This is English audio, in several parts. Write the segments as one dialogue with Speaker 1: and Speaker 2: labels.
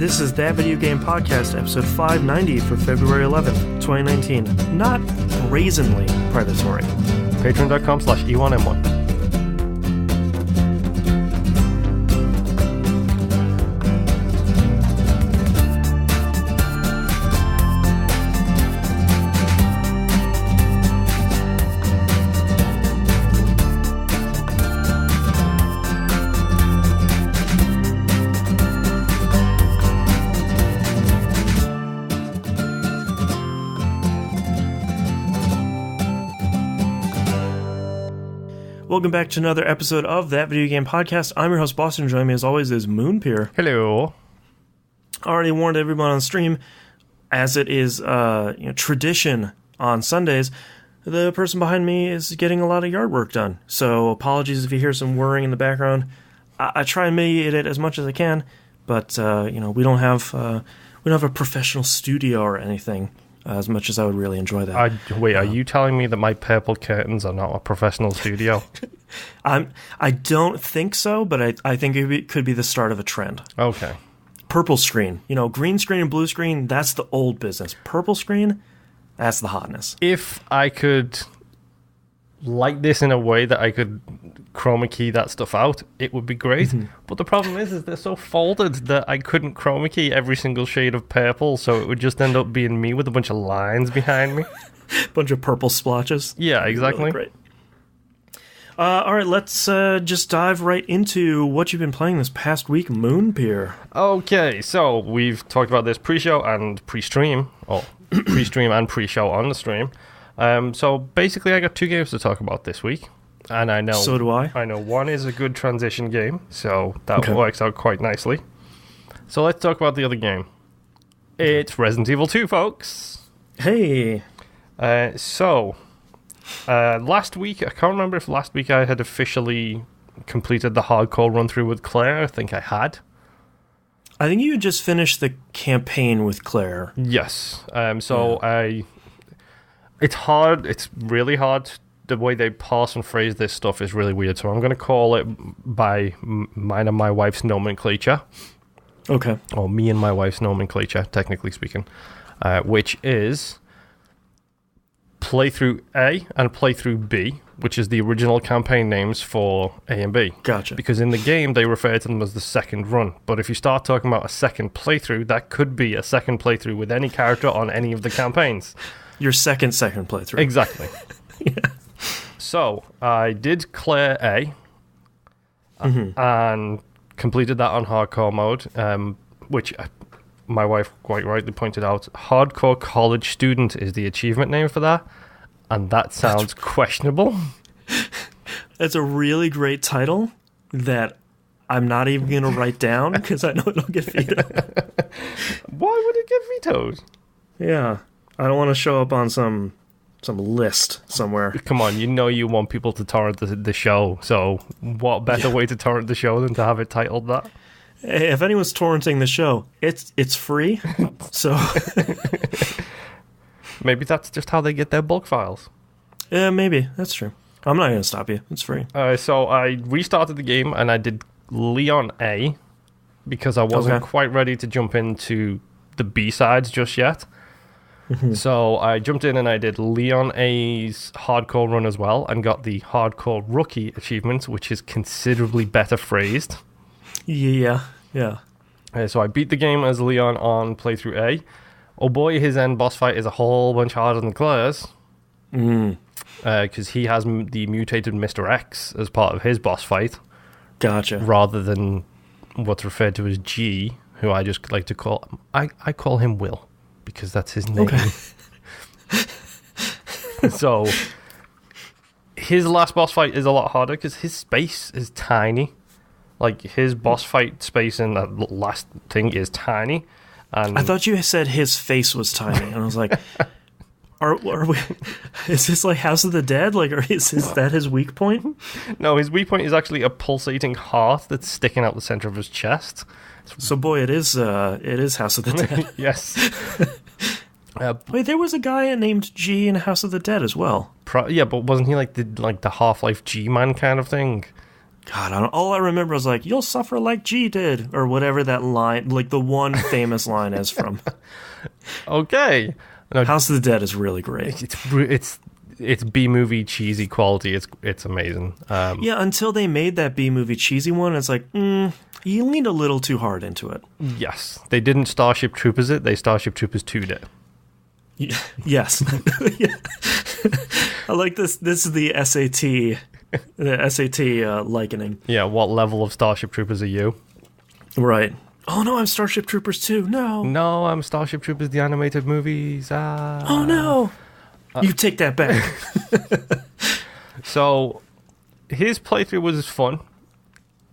Speaker 1: This is That Video Game Podcast, episode 590 for February 11th, 2019. Not brazenly predatory.
Speaker 2: Patreon.com/E1M1.
Speaker 1: Welcome back to another episode of That Video Game Podcast. I'm your host, Boston. Joining me as always is Moonpeer.
Speaker 2: Hello.
Speaker 1: Already warned everyone on stream, as it is tradition on Sundays, the person behind me is getting a lot of yard work done. So apologies if you hear some whirring in the background. I try and mitigate it as much as I can, but we don't have a professional studio or anything. As much as I would really enjoy that.
Speaker 2: Are you telling me that my purple curtains are not a professional studio?
Speaker 1: I don't think so, but I think it could be the start of a trend.
Speaker 2: Okay.
Speaker 1: Purple screen. Green screen and blue screen, that's the old business. Purple screen, that's the hotness.
Speaker 2: If I could light this in a way that I could chroma key that stuff out, it would be great. Mm-hmm. But the problem is they're so folded that I couldn't chroma key every single shade of purple, so it would just end up being me with a bunch of lines behind me.
Speaker 1: Bunch of purple splotches.
Speaker 2: Yeah, exactly.
Speaker 1: Really great. All right, let's just dive right into what you've been playing this past week, Moonpeer.
Speaker 2: Okay, so we've talked about this pre-show and pre-stream, or pre-stream and pre-show on the stream. So basically I got two games to talk about this week. And I know...
Speaker 1: So do I.
Speaker 2: I know one is a good transition game, so that works out quite nicely. So let's talk about the other game. It's Resident Evil 2, folks.
Speaker 1: Hey.
Speaker 2: Last week, I can't remember if last week I had officially completed the hardcore run-through with Claire. I think I had.
Speaker 1: I think you just finished the campaign with Claire.
Speaker 2: Yes. It's hard. It's really hard. The way they parse and phrase this stuff is really weird. So I'm going to call it by mine and my wife's nomenclature.
Speaker 1: Okay.
Speaker 2: Or me and my wife's nomenclature, technically speaking. Which is Playthrough A and Playthrough B, which is the original campaign names for A and B.
Speaker 1: Gotcha.
Speaker 2: Because in the game, they refer to them as the second run. But if you start talking about a second playthrough, that could be a second playthrough with any character on any of the campaigns.
Speaker 1: Your second playthrough.
Speaker 2: Exactly.
Speaker 1: Yeah.
Speaker 2: So, I did Claire A, and completed that on hardcore mode, which my wife quite rightly pointed out, hardcore college student is the achievement name for that, and that sounds questionable.
Speaker 1: That's a really great title that I'm not even going to write down, because I know it'll get vetoed.
Speaker 2: Why would it get vetoed?
Speaker 1: Yeah. I don't want to show up on some list somewhere.
Speaker 2: Come on, you want people to torrent the show, so what better way to torrent the show than to have it titled that?
Speaker 1: Hey, if anyone's torrenting the show, it's free, so...
Speaker 2: Maybe that's just how they get their bulk files.
Speaker 1: Yeah, maybe. That's true. I'm not going to stop you. It's free.
Speaker 2: So I restarted the game, and I did Leon A, because I wasn't quite ready to jump into the B-sides just yet. So I jumped in and I did Leon A's hardcore run as well and got the hardcore rookie achievement, which is considerably better phrased.
Speaker 1: Yeah.
Speaker 2: So I beat the game as Leon on playthrough A. Oh boy, his end boss fight is a whole bunch harder than Claire's. Because he has the mutated Mr. X as part of his boss fight.
Speaker 1: Gotcha.
Speaker 2: Rather than what's referred to as G, who I just like to call... I call him Will. Because that's his name.
Speaker 1: Okay.
Speaker 2: So, his last boss fight is a lot harder because his space is tiny. Like, his boss fight space in that last thing is tiny. And
Speaker 1: I thought you said his face was tiny. And I was like, are we... Is this like House of the Dead? Like, is that his weak point?
Speaker 2: No, his weak point is actually a pulsating heart that's sticking out the center of his chest.
Speaker 1: So, boy, it is House of the Dead.
Speaker 2: Yes.
Speaker 1: Wait, there was a guy named G in House of the Dead as well.
Speaker 2: Yeah, but wasn't he like the Half-Life G-Man kind of thing?
Speaker 1: God, all I remember was like, "You'll suffer like G did," or whatever that line, like the one famous line is from.
Speaker 2: Okay. No,
Speaker 1: House of the Dead is really great.
Speaker 2: It's B-movie cheesy quality. It's amazing.
Speaker 1: Yeah, until they made that B-movie cheesy one, it's like, you leaned a little too hard into it.
Speaker 2: Yes. They didn't Starship Troopers it. They Starship Troopers 2'd it.
Speaker 1: Yes. I like this. This is the SAT likening.
Speaker 2: Yeah, what level of Starship Troopers are you?
Speaker 1: Right. Oh no, I'm Starship Troopers 2. No.
Speaker 2: No, I'm Starship Troopers, the animated movies.
Speaker 1: Oh no. You take that back.
Speaker 2: So, his playthrough was fun.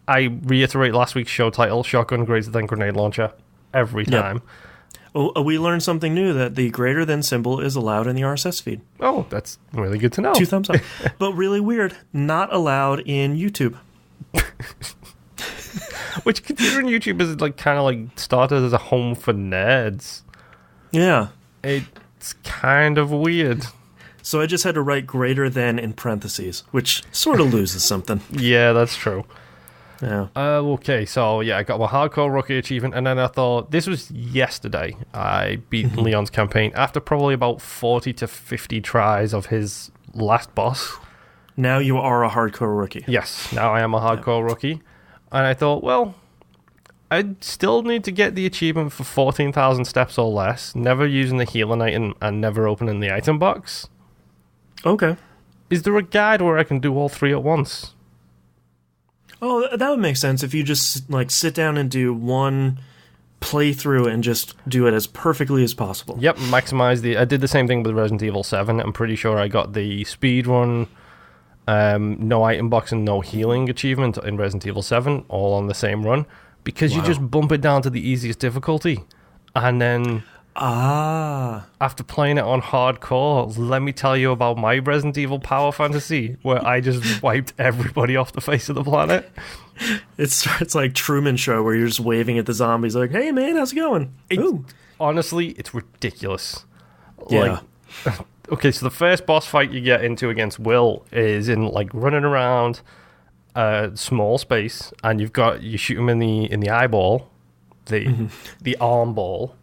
Speaker 2: I reiterate last week's show title, shotgun greater than grenade launcher, every time.
Speaker 1: Oh, we learned something new, that the greater than symbol is allowed in the RSS feed.
Speaker 2: Oh, that's really good to know.
Speaker 1: 2 thumbs up. But really weird, not allowed in YouTube.
Speaker 2: Which, considering YouTube is like kind of like started as a home for nerds.
Speaker 1: Yeah.
Speaker 2: It's kind of weird.
Speaker 1: So I just had to write greater than in parentheses, which sort of loses something.
Speaker 2: Yeah, that's true.
Speaker 1: Yeah.
Speaker 2: Okay, so yeah, I got my hardcore rookie achievement, and then I thought, this was yesterday, I beat Leon's campaign after probably about 40 to 50 tries of his last boss.
Speaker 1: Now you are a hardcore rookie.
Speaker 2: Yes, now I am a hardcore rookie. And I thought, well, I still need to get the achievement for 14,000 steps or less, never using the healing item and never opening the item box.
Speaker 1: Okay.
Speaker 2: Is there a guide where I can do all 3 at once?
Speaker 1: Oh, that would make sense if you just like sit down and do one playthrough and just do it as perfectly as possible.
Speaker 2: Yep, maximize the... I did the same thing with Resident Evil 7. I'm pretty sure I got the speed run, no item box and no healing achievement in Resident Evil 7, all on the same run, because you just bump it down to the easiest difficulty. And then... after playing it on hardcore, let me tell you about my Resident Evil power fantasy, where I just wiped everybody off the face of the planet.
Speaker 1: It starts like Truman Show, where you're just waving at the zombies like, "Hey man, how's it going?"
Speaker 2: Honestly, it's ridiculous.
Speaker 1: Yeah.
Speaker 2: Like, okay, so the first boss fight you get into against Will is in like running around a small space, and you shoot him in the eyeball, the arm ball.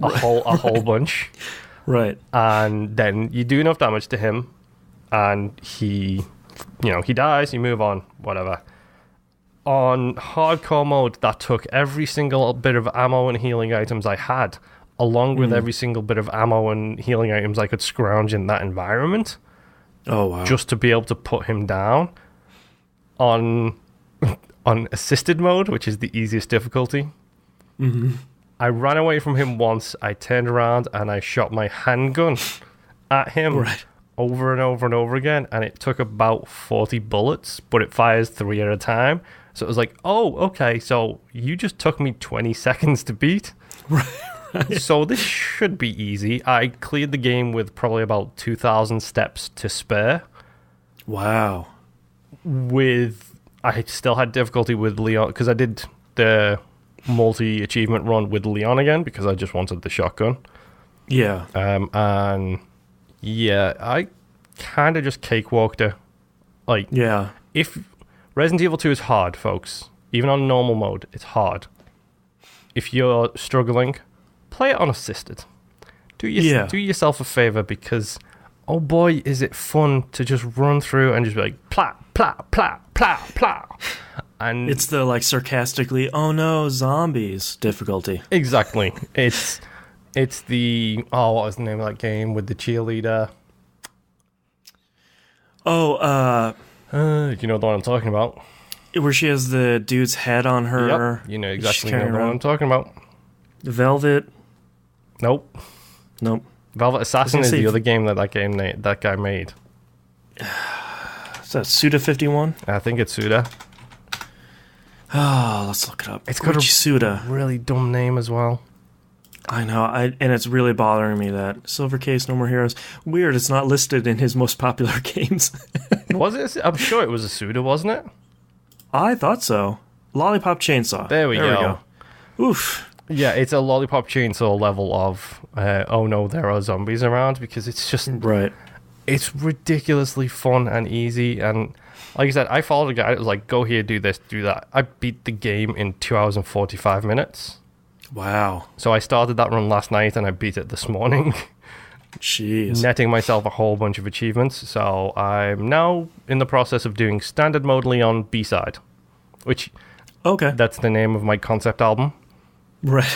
Speaker 2: A whole bunch.
Speaker 1: Right.
Speaker 2: And then you do enough damage to him, and he dies, you move on, whatever. On hardcore mode, that took every single bit of ammo and healing items I had, along with every single bit of ammo and healing items I could scrounge in that environment.
Speaker 1: Oh, wow.
Speaker 2: Just to be able to put him down. On assisted mode, which is the easiest difficulty. I ran away from him once, I turned around and I shot my handgun at him over and over and over again, and it took about 40 bullets, but it fires 3 at a time. So it was like, oh, okay, so you just took me 20 seconds to beat. Right. So this should be easy. I cleared the game with probably about 2,000 steps to spare.
Speaker 1: Wow.
Speaker 2: I still had difficulty with Leon, because I did the multi-achievement run with Leon again because I just wanted the shotgun.
Speaker 1: Yeah.
Speaker 2: And yeah, I kind of just cakewalked her. Like,
Speaker 1: yeah.
Speaker 2: If Resident Evil 2 is hard, folks, even on normal mode, it's hard. If you're struggling, play it on assisted. Do yourself a favor, because oh boy, is it fun to just run through and just be like, plop, plop, plop, plop, plop. And
Speaker 1: it's the like sarcastically, oh no, zombies difficulty.
Speaker 2: Exactly. It's the what was the name of that game with the cheerleader? You know the one I'm talking about.
Speaker 1: Where she has the dude's head on her.
Speaker 2: Yep. You know exactly the one I'm talking about.
Speaker 1: Velvet.
Speaker 2: Nope. Velvet Assassin is the other game that guy made.
Speaker 1: Is that Suda 51?
Speaker 2: I think it's Suda.
Speaker 1: Oh, let's look it up.
Speaker 2: It's got
Speaker 1: Suda.
Speaker 2: Really dumb name as well.
Speaker 1: I know, and it's really bothering me that Silver Case, No More Heroes. Weird, it's not listed in his most popular games.
Speaker 2: Was it? I'm sure it was a Suda, wasn't it?
Speaker 1: I thought so. Lollipop Chainsaw.
Speaker 2: There we go.
Speaker 1: Oof.
Speaker 2: Yeah, it's a Lollipop Chainsaw level of, oh no, there are zombies around, because it's just...
Speaker 1: Right.
Speaker 2: It's ridiculously fun and easy, and Like I said, I followed a guy that was like, go here, do this, do that. I beat the game in 2 hours and 45 minutes.
Speaker 1: Wow.
Speaker 2: So I started that run last night and I beat it this morning.
Speaker 1: Jeez.
Speaker 2: Netting myself a whole bunch of achievements. So I'm now in the process of doing Standard Mode Leon B-Side, which...
Speaker 1: Okay.
Speaker 2: That's the name of my concept album.
Speaker 1: Right.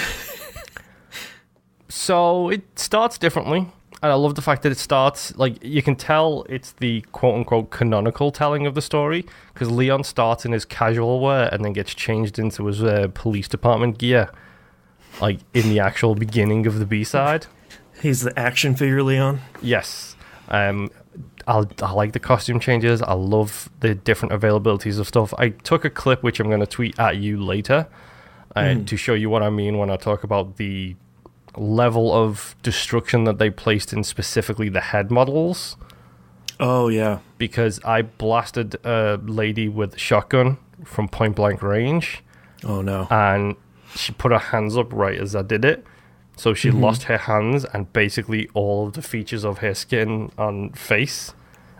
Speaker 2: So it starts differently. And I love the fact that it starts, like, you can tell it's the quote-unquote canonical telling of the story, because Leon starts in his casual wear and then gets changed into his police department gear, like, in the actual beginning of the B-side.
Speaker 1: He's the action figure Leon?
Speaker 2: Yes. I like the costume changes. I love the different availabilities of stuff. I took a clip, which I'm going to tweet at you later, to show you what I mean when I talk about the level of destruction that they placed in specifically the head models.
Speaker 1: Oh, yeah.
Speaker 2: Because I blasted a lady with a shotgun from point blank range.
Speaker 1: Oh, no.
Speaker 2: And she put her hands up right as I did it. So she lost her hands and basically all of the features of her skin on face.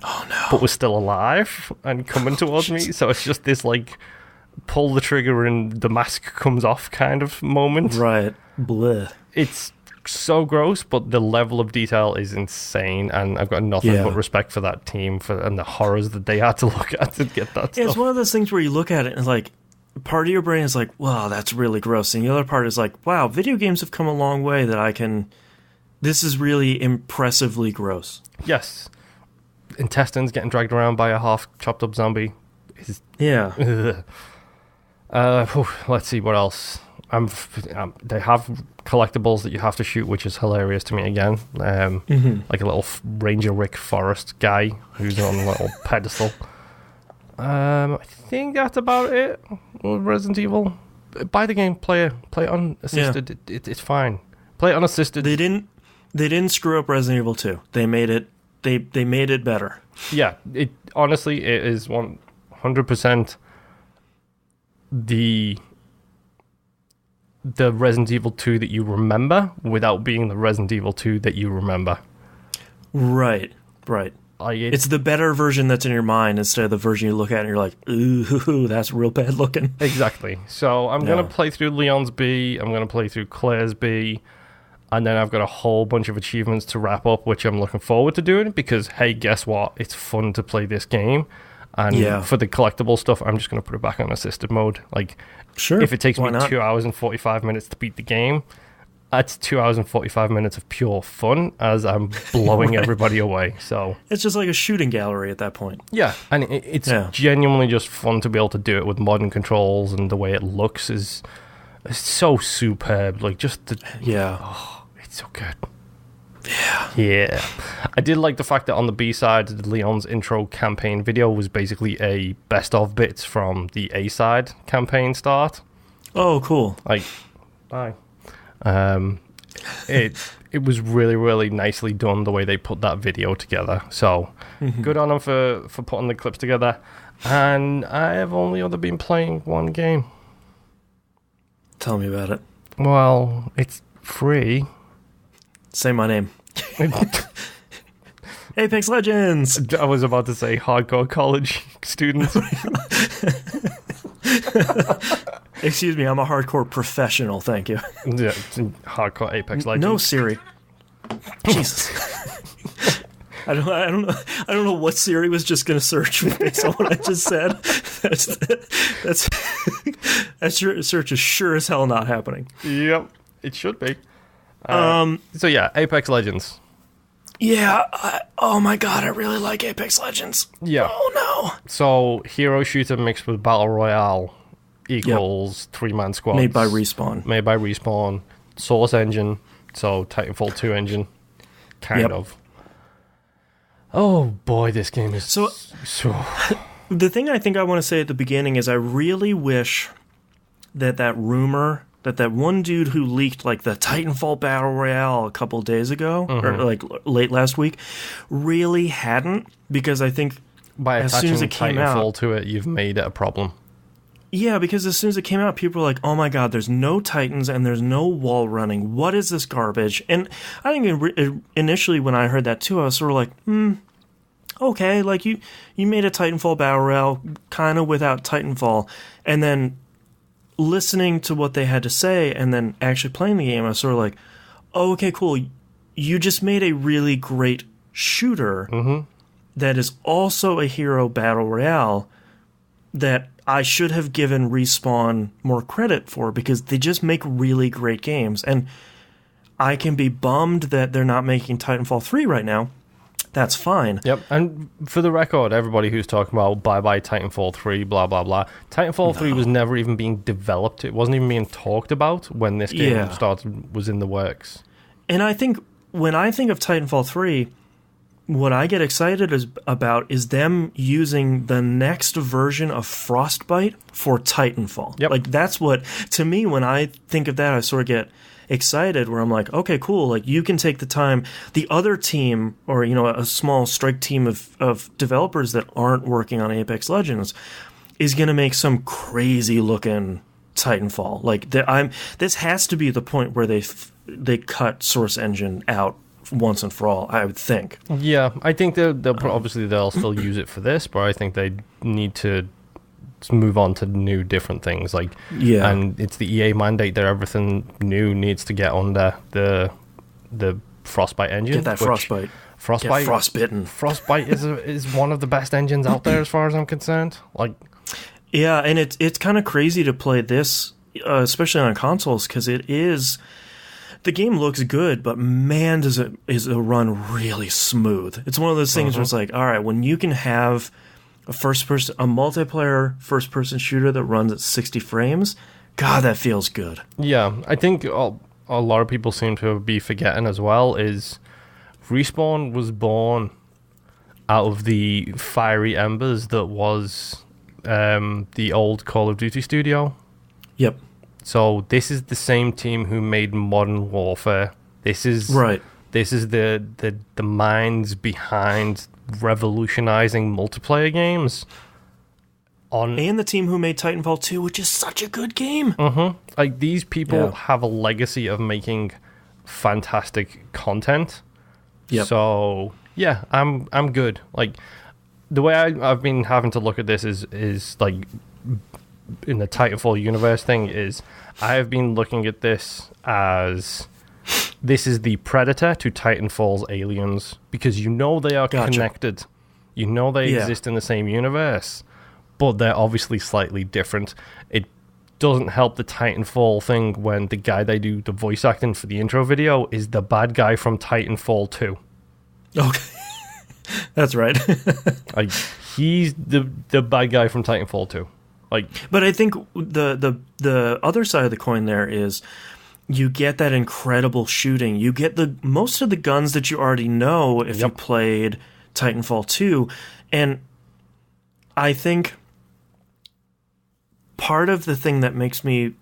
Speaker 1: Oh, no.
Speaker 2: But was still alive and coming towards me. So it's just this, like, pull the trigger and the mask comes off kind of moment.
Speaker 1: Right. Bleh.
Speaker 2: It's so gross, but the level of detail is insane, and I've got nothing but respect for that team and the horrors that they had to look at to get that stuff.
Speaker 1: It's one of those things where you look at it and like, part of your brain is like, wow, that's really gross, and the other part is like, wow, video games have come a long way this is really impressively gross.
Speaker 2: Yes. Intestines getting dragged around by a half chopped up zombie.
Speaker 1: Yeah.
Speaker 2: Let's see what else. They have collectibles that you have to shoot, which is hilarious to me again. Like a little Ranger Rick Forest guy who's on a little pedestal. I think that's about it. Resident Evil. Buy the game, play it unassisted. Yeah. It's fine. Play it unassisted.
Speaker 1: They didn't screw up Resident Evil 2. They made it. They made it better.
Speaker 2: Yeah. It honestly, it is 100% the Resident Evil 2 that you remember without being the Resident Evil 2 that you remember.
Speaker 1: Right. It's the better version that's in your mind instead of the version you look at and you're like, ooh, that's real bad looking.
Speaker 2: Exactly. So I'm going to play through Leon's B, I'm going to play through Claire's B, and then I've got a whole bunch of achievements to wrap up, which I'm looking forward to doing because, hey, guess what? It's fun to play this game. And for the collectible stuff, I'm just going to put it back on assisted mode. Like,
Speaker 1: sure,
Speaker 2: if it takes me 2 hours and 45 minutes to beat the game, that's 2 hours and 45 minutes of pure fun as I'm blowing everybody away. So
Speaker 1: it's just like a shooting gallery at that point.
Speaker 2: Yeah, and it's genuinely just fun to be able to do it with modern controls, and the way it looks is so superb. Like, just it's so good. Yeah. I did like the fact that on the B-side, the Leon's intro campaign video was basically a best of bits from the A-side campaign start.
Speaker 1: Oh, cool.
Speaker 2: Like, bye. It was really, really nicely done the way they put that video together. So, good on them for putting the clips together. And I have only been playing one game.
Speaker 1: Tell me about it.
Speaker 2: Well, it's free.
Speaker 1: Say my name. Apex Legends.
Speaker 2: I was about to say hardcore college students.
Speaker 1: Excuse me, I'm a hardcore professional, thank you.
Speaker 2: Yeah, hardcore Apex Legends.
Speaker 1: No, Siri. Jesus. I don't know what Siri was just going to search based on what I just said. That search is sure as hell not happening.
Speaker 2: Yep, it should be. So yeah, Apex Legends.
Speaker 1: Yeah. Oh my god, I really like Apex Legends.
Speaker 2: Yeah.
Speaker 1: Oh no.
Speaker 2: So hero shooter mixed with battle royale equals 3-man squads.
Speaker 1: Made by Respawn.
Speaker 2: Source engine. So Titanfall 2 engine. Kind of. Oh boy, this game is so.
Speaker 1: The thing I think I want to say at the beginning is I really wish that rumor that one dude who leaked like the Titanfall Battle Royale a couple days ago, or like late last week, really hadn't, because I think
Speaker 2: by
Speaker 1: as soon as it came
Speaker 2: Titanfall
Speaker 1: out
Speaker 2: to it, you've made it a problem.
Speaker 1: Yeah, because as soon as it came out, people were like, oh my god, there's no Titans and there's no wall running. What is this garbage? And I think initially when I heard that too, I was sort of like, okay, like you made a Titanfall battle royale kind of without Titanfall, and then listening to what they had to say and then actually playing the game, I was sort of like, oh, okay, cool. You just made a really great shooter that is also a hero battle royale that I should have given Respawn more credit for, because they just make really great games. And I can be bummed that they're not making Titanfall 3 right now. That's fine.
Speaker 2: Yep, and for the record, everybody who's talking about bye-bye Titanfall 3, blah, blah, blah, Titanfall 3 was never even being developed. It wasn't even being talked about when this game was in the works.
Speaker 1: And I think, when I think of Titanfall 3, what I get excited about is them using the next version of Frostbite for Titanfall.
Speaker 2: Yep.
Speaker 1: Like, that's what, to me, when I think of that, I sort of get excited, where I'm like, okay, cool, like you can take the time. The other team, or a small strike team of developers that aren't working on Apex Legends, is going to make some crazy looking Titanfall. Like this has to be the point where they cut Source Engine out once and for all, I would think.
Speaker 2: Yeah, I think they'll still use it for this, but I think they need to move on to new different things, and it's the EA mandate that everything new needs to get under the Frostbite engine.
Speaker 1: Get that Frostbite.
Speaker 2: Get
Speaker 1: frostbitten.
Speaker 2: Frostbite is one of the best engines out there as far as I'm concerned.
Speaker 1: Yeah, and it's kind of crazy to play this, especially on consoles, because the game looks good, but man, is it run really smooth. It's one of those things where it's like, all right, when you can have a multiplayer first-person shooter that runs at 60 frames, God, that feels good.
Speaker 2: Yeah, I think a lot of people seem to be forgetting as well is Respawn was born out of the fiery embers that was the old Call of Duty studio.
Speaker 1: Yep.
Speaker 2: So this is the same team who made Modern Warfare. This is the minds behind revolutionizing multiplayer games.
Speaker 1: And the team who made Titanfall 2, which is such a good game.
Speaker 2: Like, these people have a legacy of making fantastic content.
Speaker 1: Yep.
Speaker 2: So yeah, I'm good. Like, the way I've been having to look at this is like, in the Titanfall universe thing, is I have been looking at this as this is the Predator to Titanfall's Aliens, because they are connected. They exist in the same universe, but they're obviously slightly different. It doesn't help the Titanfall thing when the guy they do the voice acting for the intro video is the bad guy from Titanfall 2.
Speaker 1: Okay. That's right.
Speaker 2: Like, he's the bad guy from Titanfall 2.
Speaker 1: But I think the other side of the coin there is you get that incredible shooting. You get most of the guns that you already know if you played Titanfall 2. And I think part of the thing that makes me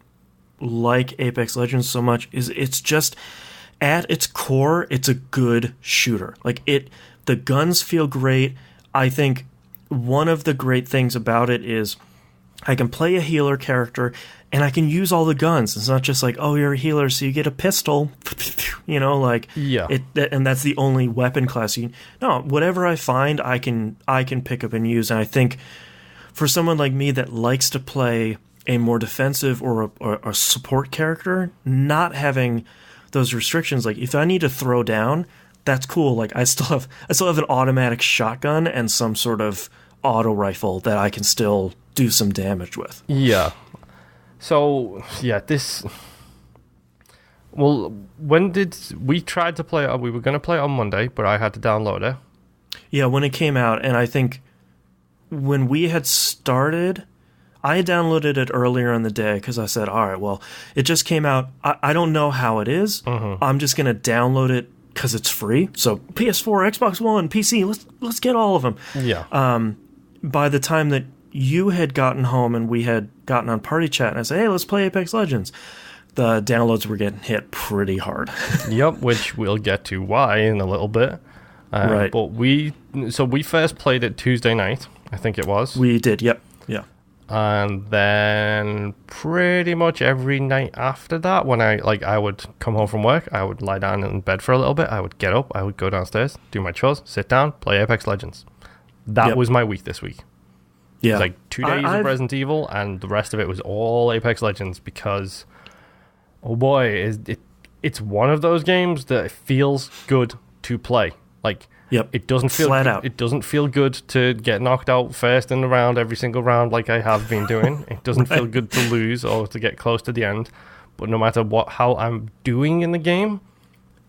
Speaker 1: like Apex Legends so much is it's just, at its core, it's a good shooter. The guns feel great. I think one of the great things about it is I can play a healer character, and I can use all the guns. It's not just like, oh, you're a healer, so you get a pistol, and that's the only weapon class. No, whatever I find, I can pick up and use. And I think for someone like me that likes to play a more defensive or a support character, not having those restrictions, like if I need to throw down, that's cool. Like I still have an automatic shotgun and some sort of auto rifle that I can still do some damage with.
Speaker 2: Yeah. So, yeah, when did we tried to play it? We were going to play it on Monday, but I had to download it.
Speaker 1: Yeah, when it came out, and I think when we had started, I had downloaded it earlier in the day because I said, all right, well, it just came out. I don't know how it is. I'm just going to download it because it's free. So PS4, Xbox One, PC, let's get all of them.
Speaker 2: Yeah.
Speaker 1: By the time that you had gotten home and we had gotten on Party Chat, and I said, hey, let's play Apex Legends, the downloads were getting hit pretty hard.
Speaker 2: Yep, which we'll get to why in a little bit.
Speaker 1: Right.
Speaker 2: But we first played it Tuesday night, I think it was.
Speaker 1: We did, yep. Yeah.
Speaker 2: And then pretty much every night after that, when I would come home from work, I would lie down in bed for a little bit, I would get up, I would go downstairs, do my chores, sit down, play Apex Legends. That was my week this week.
Speaker 1: Yeah.
Speaker 2: It was like 2 days of Resident Evil, and the rest of it was all Apex Legends because, oh boy, it's one of those games that feels good to play. Like, it doesn't feel
Speaker 1: flat out.
Speaker 2: It doesn't feel good to get knocked out first in the round every single round like I have been doing. It doesn't feel good to lose or to get close to the end. But no matter how I'm doing in the game,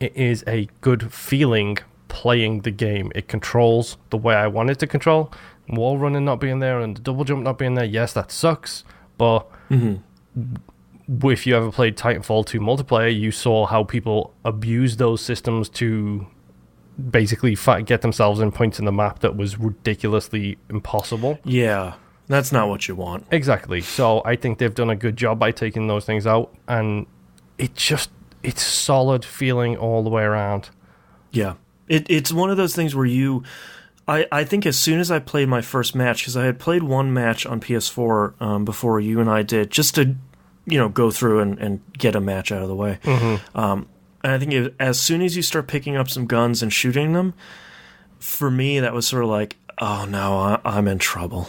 Speaker 2: it is a good feeling playing the game. It controls the way I want it to control. Wall running not being there and the double jump not being there, yes, that sucks. But if you ever played Titanfall 2 multiplayer, you saw how people abuse those systems to basically get themselves in points in the map that was ridiculously impossible.
Speaker 1: Yeah, that's not what you want.
Speaker 2: Exactly. So I think they've done a good job by taking those things out, and it's solid feeling all the way around.
Speaker 1: Yeah. It's one of those things where I think as soon as I played my first match, because I had played one match on PS4 before you and I did, just to go through and get a match out of the way. And I think as soon as you start picking up some guns and shooting them, for me that was sort of like, oh no, I'm in trouble.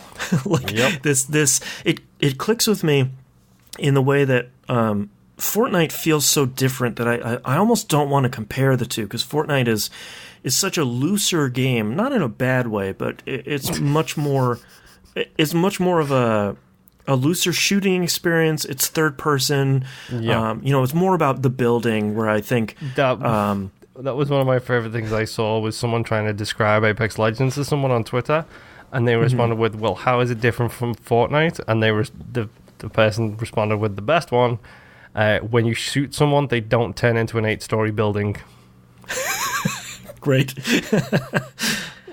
Speaker 1: It clicks with me in the way that Fortnite feels so different that I almost don't want to compare the two, because Fortnite is such a looser game, not in a bad way, but it's much more of a looser shooting experience. It's third person. It's more about the building, where I think
Speaker 2: that was one of my favorite things I saw, was someone trying to describe Apex Legends to someone on Twitter, and they responded with, well, how is it different from Fortnite? And the person responded with the best one, when you shoot someone, they don't turn into an 8-story building.
Speaker 1: Great.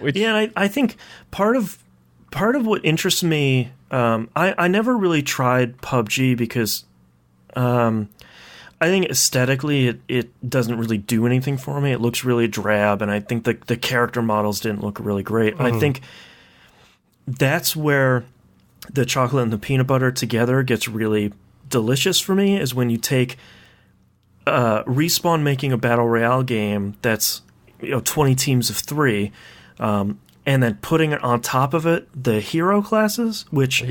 Speaker 1: And I think part of what interests me, I never really tried PUBG because I think aesthetically it doesn't really do anything for me. It looks really drab, and I think the character models didn't look really great. I think that's where the chocolate and the peanut butter together gets really delicious for me, is when you take Respawn making a battle royale game that's 20 teams of 3, and then putting it on top of it the hero classes, which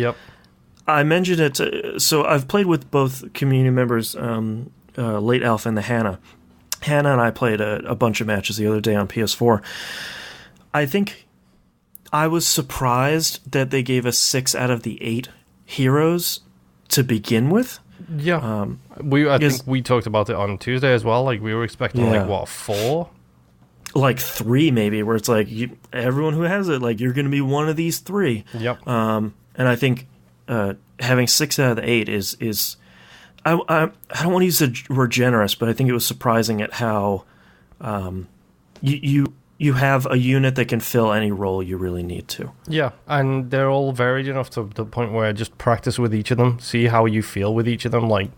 Speaker 1: I mentioned it. So I've played with both community members, Late Elf and the Hannah. Hannah and I played a bunch of matches the other day on PS4. I think I was surprised that they gave us 6 out of the 8 heroes to begin with.
Speaker 2: Yeah. I think we talked about it on Tuesday as well. Like, we were expecting 4?
Speaker 1: Like 3 maybe, where it's like everyone who has it, like, you're going to be one of these 3.
Speaker 2: Yep.
Speaker 1: And I think having 6 out of the 8 is I don't want to use the word generous, but I think it was surprising at how you have a unit that can fill any role you really need to.
Speaker 2: Yeah, and they're all varied enough to the point where I just practice with each of them, see how you feel with each of them. Like,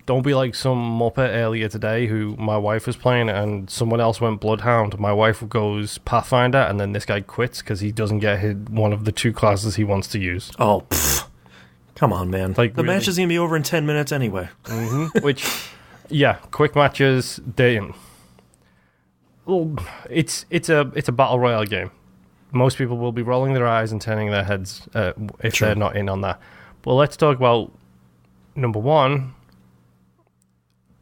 Speaker 2: don't be like some muppet earlier today who my wife was playing and someone else went Bloodhound. My wife goes Pathfinder, and then this guy quits because he doesn't get one of the 2 classes he wants to use.
Speaker 1: Oh, come on, man. Like, the match is going to be over in 10 minutes anyway.
Speaker 2: Which, yeah, quick matches, it's a battle royale game. Most people will be rolling their eyes and turning their heads if they're not in on that. But let's talk about number one,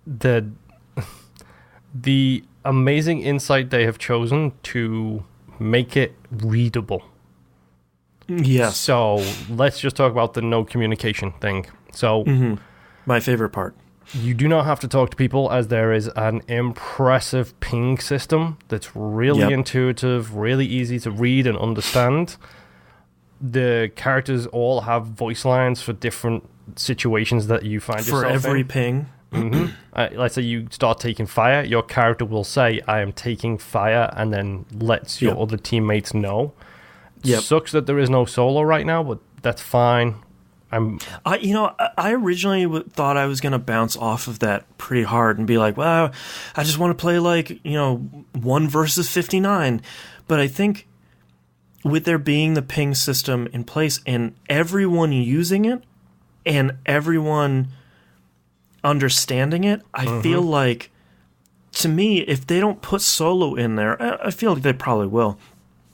Speaker 2: the amazing insight they have chosen to make it readable.
Speaker 1: Yes.
Speaker 2: So let's just talk about the no communication thing. So
Speaker 1: my favorite part.
Speaker 2: You do not have to talk to people, as there is an impressive ping system that's really intuitive, really easy to read and understand. The characters all have voice lines for different situations that you find yourself in.
Speaker 1: For every ping.
Speaker 2: Let's say you start taking fire, your character will say, I am taking fire, and then lets your other teammates know. Sucks that there is no solo right now, but that's fine.
Speaker 1: I originally thought I was going to bounce off of that pretty hard and be like, well, I just want to play 1 versus 59. But I think with there being the ping system in place and everyone using it and everyone understanding it, I feel like, to me, if they don't put solo in there, I feel like they probably will.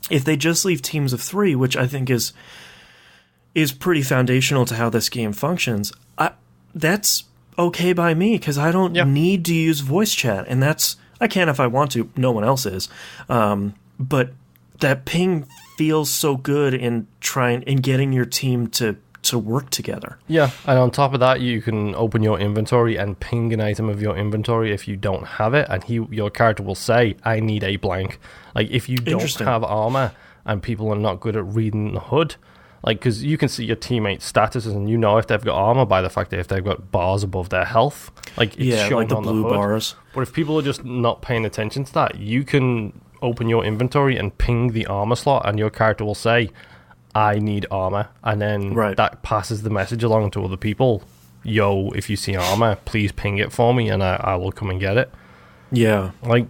Speaker 1: if they just leave teams of 3, which I think is pretty foundational to how this game functions, that's okay by me, because I don't need to use voice chat, and I can if I want to. No one else is, but that ping feels so good in getting your team to work together.
Speaker 2: Yeah, and on top of that, you can open your inventory and ping an item of your inventory if you don't have it, and your character will say, I need a blank. Like, if you don't have armor and people are not good at reading the HUD, like, because you can see your teammates' statuses, and you know if they've got armor by the fact that if they've got bars above their health, like, it's shown
Speaker 1: like the
Speaker 2: on
Speaker 1: blue
Speaker 2: the HUD.
Speaker 1: bars.
Speaker 2: But if people are just not paying attention to that, you can open your inventory and ping the armor slot, and your character will say, I need armor, and then that passes the message along to other people. Yo, if you see armor, please ping it for me, and I will come and get it.
Speaker 1: Yeah.
Speaker 2: Like,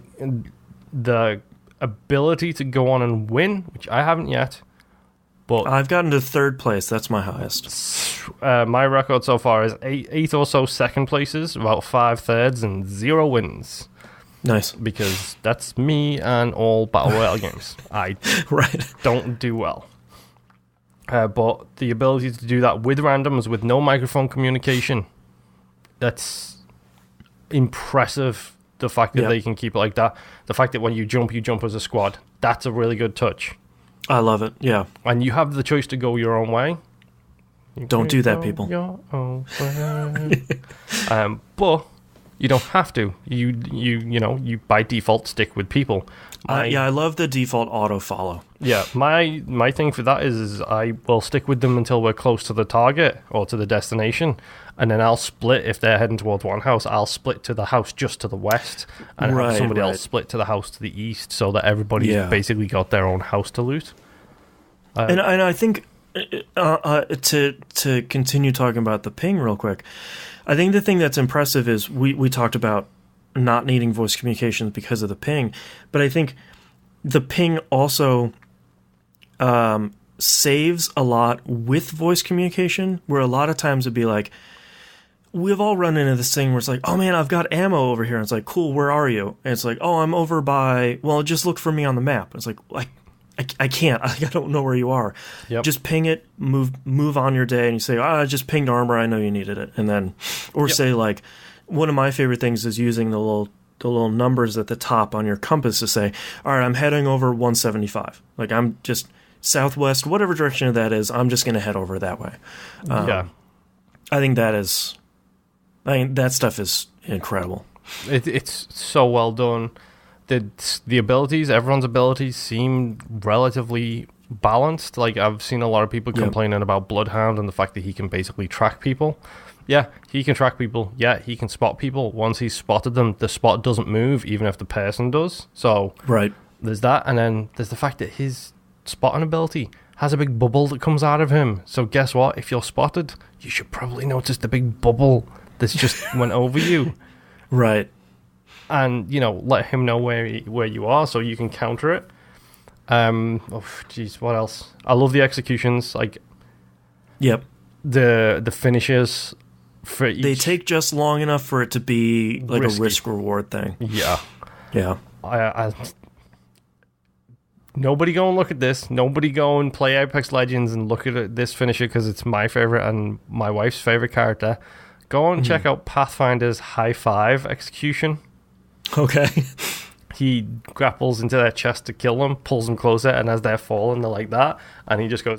Speaker 2: the ability to go on and win, which I haven't yet, but
Speaker 1: I've gotten to 3rd place. That's my highest.
Speaker 2: My record so far is eight or so second places, about 5 thirds, and 0 wins.
Speaker 1: Nice.
Speaker 2: Because that's me and all Battle Royale games. I don't do well. But the ability to do that with randoms, with no microphone communication, that's impressive. The fact that they can keep it like that. The fact that when you jump as a squad. That's a really good touch.
Speaker 1: I love it, yeah. And
Speaker 2: you have the choice to go your own way.
Speaker 1: Don't do that, people.
Speaker 2: Your own way. But you don't have to. You by default stick with people.
Speaker 1: I love the default auto follow.
Speaker 2: Yeah, my thing for that is I will stick with them until we're close to the target or to the destination, and then I'll split. If they're heading towards one house, I'll split to the house just to the west, and have somebody else split to the house to the east, so that everybody's basically got their own house to loot.
Speaker 1: And I think to continue talking about the ping real quick, I think the thing that's impressive is we talked about not needing voice communications because of the ping, but I think the ping also saves a lot with voice communication, where a lot of times it'd be like, we've all run into this thing where it's like, oh man, I've got ammo over here. And it's like, cool, where are you? And it's like, oh, I'm over by, well, just look for me on the map. It's like, I can't. I don't know where you are.
Speaker 2: Yep.
Speaker 1: Just ping it, move on your day, and you say, I just pinged armor, I know you needed it. And then, or say like, one of my favorite things is using the little numbers at the top on your compass to say, all right, I'm heading over 175. Like, I'm just southwest, whatever direction that is, I'm just going to head over that way. I think that stuff is incredible.
Speaker 2: It's so well done. The abilities, everyone's abilities seem relatively balanced. Like, I've seen a lot of people complaining about Bloodhound and the fact that he can basically track people. Yeah, he can track people. Yeah, he can spot people. Once he's spotted them, the spot doesn't move, even if the person does. So there's that. And then there's the fact that his spotting ability has a big bubble that comes out of him. So guess what? If you're spotted, you should probably notice the big bubble that's just went over you.
Speaker 1: Right.
Speaker 2: And, let him know where you are so you can counter it. What else? I love the executions. Like, the finishes for each.
Speaker 1: They take just long enough for it to be like risky. A risk-reward thing.
Speaker 2: Yeah.
Speaker 1: Yeah.
Speaker 2: Nobody go and look at this. Nobody go and play Apex Legends and look at this finisher because it's my favorite and my wife's favorite character. Go and check out Pathfinder's high five execution.
Speaker 1: Okay.
Speaker 2: He grapples into their chest to kill them, pulls them closer, and as they're falling, they're like that, and he just goes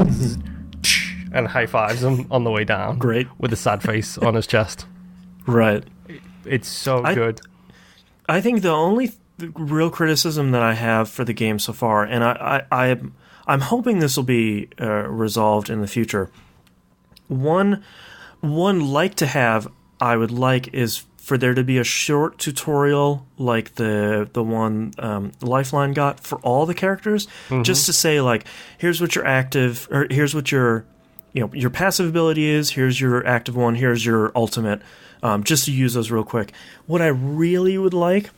Speaker 2: and high fives them on the way down.
Speaker 1: Great. With
Speaker 2: a sad face on his chest.
Speaker 1: Right.
Speaker 2: It's so good.
Speaker 1: I think the only real criticism that I have for the game so far, and I'm hoping this will be resolved in the future. One like to have, I would like, is for there to be a short tutorial like the one Lifeline got for all the characters, just to say, like, here's what your active, or here's what your passive ability is, here's your active one, here's your ultimate, just to use those real quick. What I really would like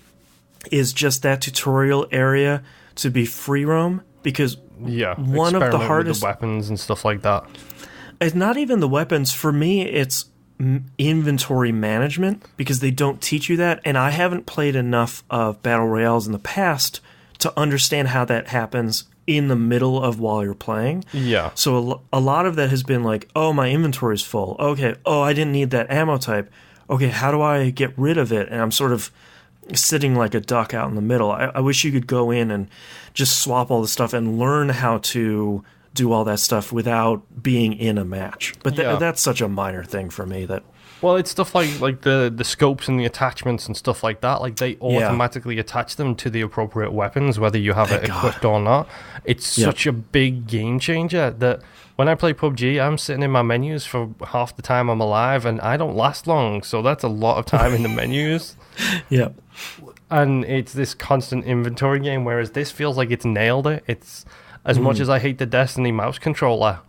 Speaker 1: is just that tutorial area to be free roam, because one of the hardest
Speaker 2: with the weapons and stuff like that.
Speaker 1: It's not even the weapons. For me, it's inventory management, because they don't teach you that, and I haven't played enough of battle royales in the past to understand how that happens in the middle of while you're playing.
Speaker 2: Yeah.
Speaker 1: So a lot of that has been like, oh, my inventory's full. Okay, oh, I didn't need that ammo type. Okay, how do I get rid of it? And I'm sort of sitting like a duck out in the middle. I wish you could go in and just swap all the stuff and learn how to do all that stuff without being in a match. But that's such a minor thing for me that...
Speaker 2: Well, it's stuff like the scopes and the attachments and stuff like that. Like, they automatically attach them to the appropriate weapons, whether you have it equipped or not. It's such a big game changer that when I play PUBG, I'm sitting in my menus for half the time I'm alive, and I don't last long. So that's a lot of time in the menus.
Speaker 1: Yeah.
Speaker 2: And it's this constant inventory game, whereas this feels like it's nailed it. It's as much as I hate the Destiny mouse controller,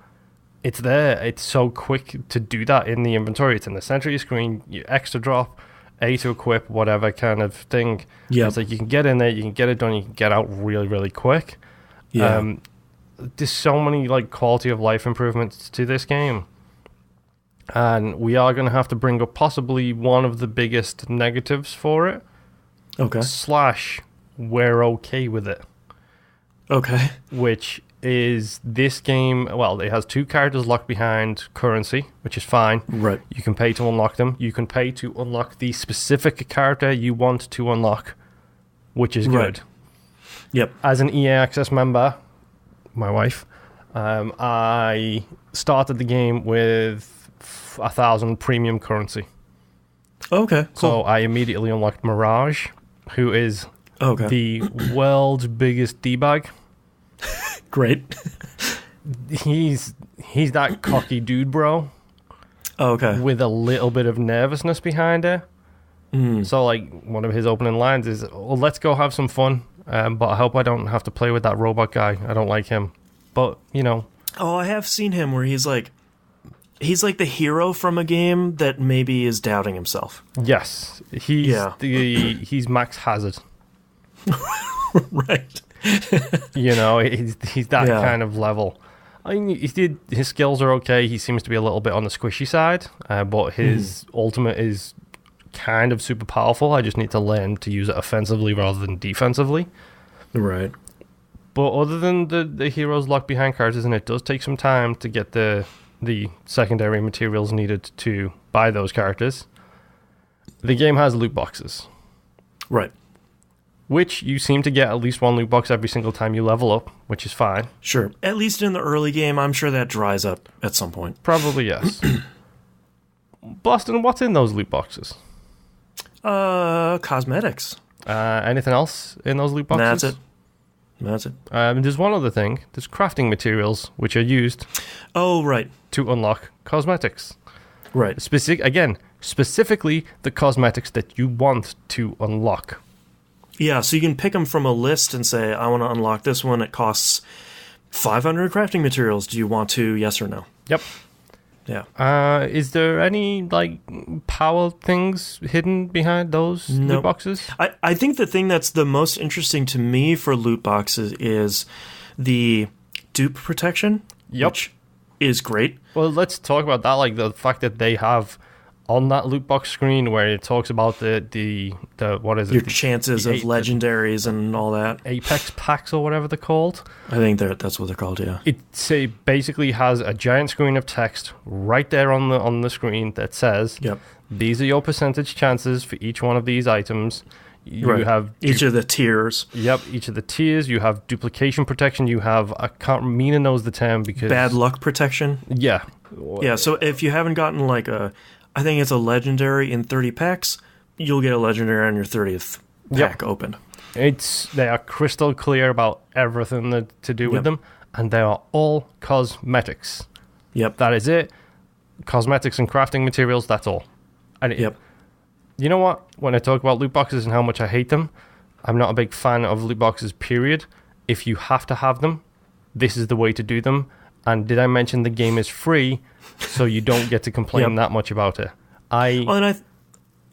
Speaker 2: it's there. It's so quick to do that in the inventory. It's in the center of your screen. You extra drop, A to equip, whatever kind of thing.
Speaker 1: Yeah.
Speaker 2: It's like you can get in there, you can get it done, you can get out really, really quick.
Speaker 1: Yeah.
Speaker 2: There's so many like quality of life improvements to this game. And we are going to have to bring up possibly one of the biggest negatives for it.
Speaker 1: Okay.
Speaker 2: / we're okay with it.
Speaker 1: Okay.
Speaker 2: Which is this game, well, it has 2 characters locked behind currency, which is fine.
Speaker 1: Right.
Speaker 2: You can pay to unlock them. You can pay to unlock the specific character you want to unlock, which is good.
Speaker 1: Yep.
Speaker 2: As an EA Access member, my wife, I started the game with 1,000 premium currency.
Speaker 1: Okay, cool.
Speaker 2: So I immediately unlocked Mirage, who is the world's biggest D-bag.
Speaker 1: Great.
Speaker 2: He's that cocky dude, bro.
Speaker 1: Okay.
Speaker 2: With a little bit of nervousness behind it. So, like, one of his opening lines is, well, let's go have some fun, but I hope I don't have to play with that robot guy. I don't like him. But, you know.
Speaker 1: Oh, I have seen him where he's like the hero from a game that maybe is doubting himself.
Speaker 2: Yes. He's Max Hazard.
Speaker 1: Right.
Speaker 2: You know, he's that kind of level. I mean, his skills are okay. He seems to be a little bit on the squishy side, but his ultimate is kind of super powerful. I just need to learn to use it offensively rather than defensively.
Speaker 1: Right.
Speaker 2: But other than the heroes locked behind characters, and it does take some time to get the secondary materials needed to buy those characters, the game has loot boxes.
Speaker 1: Right.
Speaker 2: Which you seem to get at least one loot box every single time you level up, which is fine.
Speaker 1: Sure. At least in the early game, I'm sure that dries up at some point.
Speaker 2: Probably, yes. Boston, what's in those loot boxes?
Speaker 1: Cosmetics.
Speaker 2: Anything else in those loot boxes?
Speaker 1: That's it.
Speaker 2: There's one other thing. There's crafting materials, which are used to unlock cosmetics.
Speaker 1: Right.
Speaker 2: Specifically the cosmetics that you want to unlock.
Speaker 1: Yeah, so you can pick them from a list and say, I want to unlock this one. It costs 500 crafting materials. Do you want to, yes or no?
Speaker 2: Yep.
Speaker 1: Yeah.
Speaker 2: Is there any, like, power things hidden behind those loot boxes?
Speaker 1: I think the thing that's the most interesting to me for loot boxes is the dupe protection, which is great.
Speaker 2: Well, let's talk about that, like the fact that they have on that loot box screen where it talks about the what is it?
Speaker 1: Your chances of legendaries and all that.
Speaker 2: Apex packs or whatever they're called.
Speaker 1: I think that's what they're called, yeah.
Speaker 2: It basically has a giant screen of text right there on the screen that says, these are your percentage chances for each one of these items. You have
Speaker 1: each of the tiers.
Speaker 2: Yep, each of the tiers. You have duplication protection. You have, Mina knows the term because...
Speaker 1: Bad luck protection? Yeah. Yeah, so if you haven't gotten like I think it's a legendary in 30 packs, you'll get a legendary on your 30th pack opened. They
Speaker 2: are crystal clear about everything to do with them, and they are all cosmetics.
Speaker 1: Yep.
Speaker 2: That is it. Cosmetics and crafting materials, that's all. And you know what? When I talk about loot boxes and how much I hate them, I'm not a big fan of loot boxes, period. If you have to have them, this is the way to do them. And did I mention the game is free, so you don't get to complain that much about it?
Speaker 1: I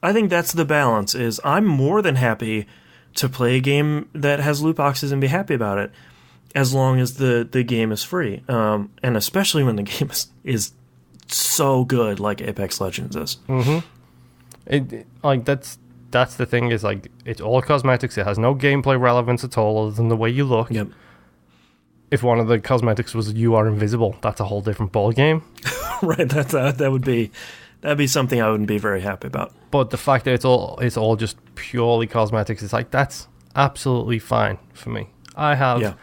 Speaker 1: think that's the balance, is I'm more than happy to play a game that has loot boxes and be happy about it, as long as the game is free. And especially when the game is so good, like Apex Legends is.
Speaker 2: Mm-hmm. That's the thing, is like, it's all cosmetics. It has no gameplay relevance at all, other than the way you look.
Speaker 1: Yep.
Speaker 2: if one of the cosmetics was you are invisible, that's a whole different ball game.
Speaker 1: Right, that'd be something I wouldn't be very happy about.
Speaker 2: But the fact that it's all just purely cosmetics, it's like that's absolutely fine for me. I have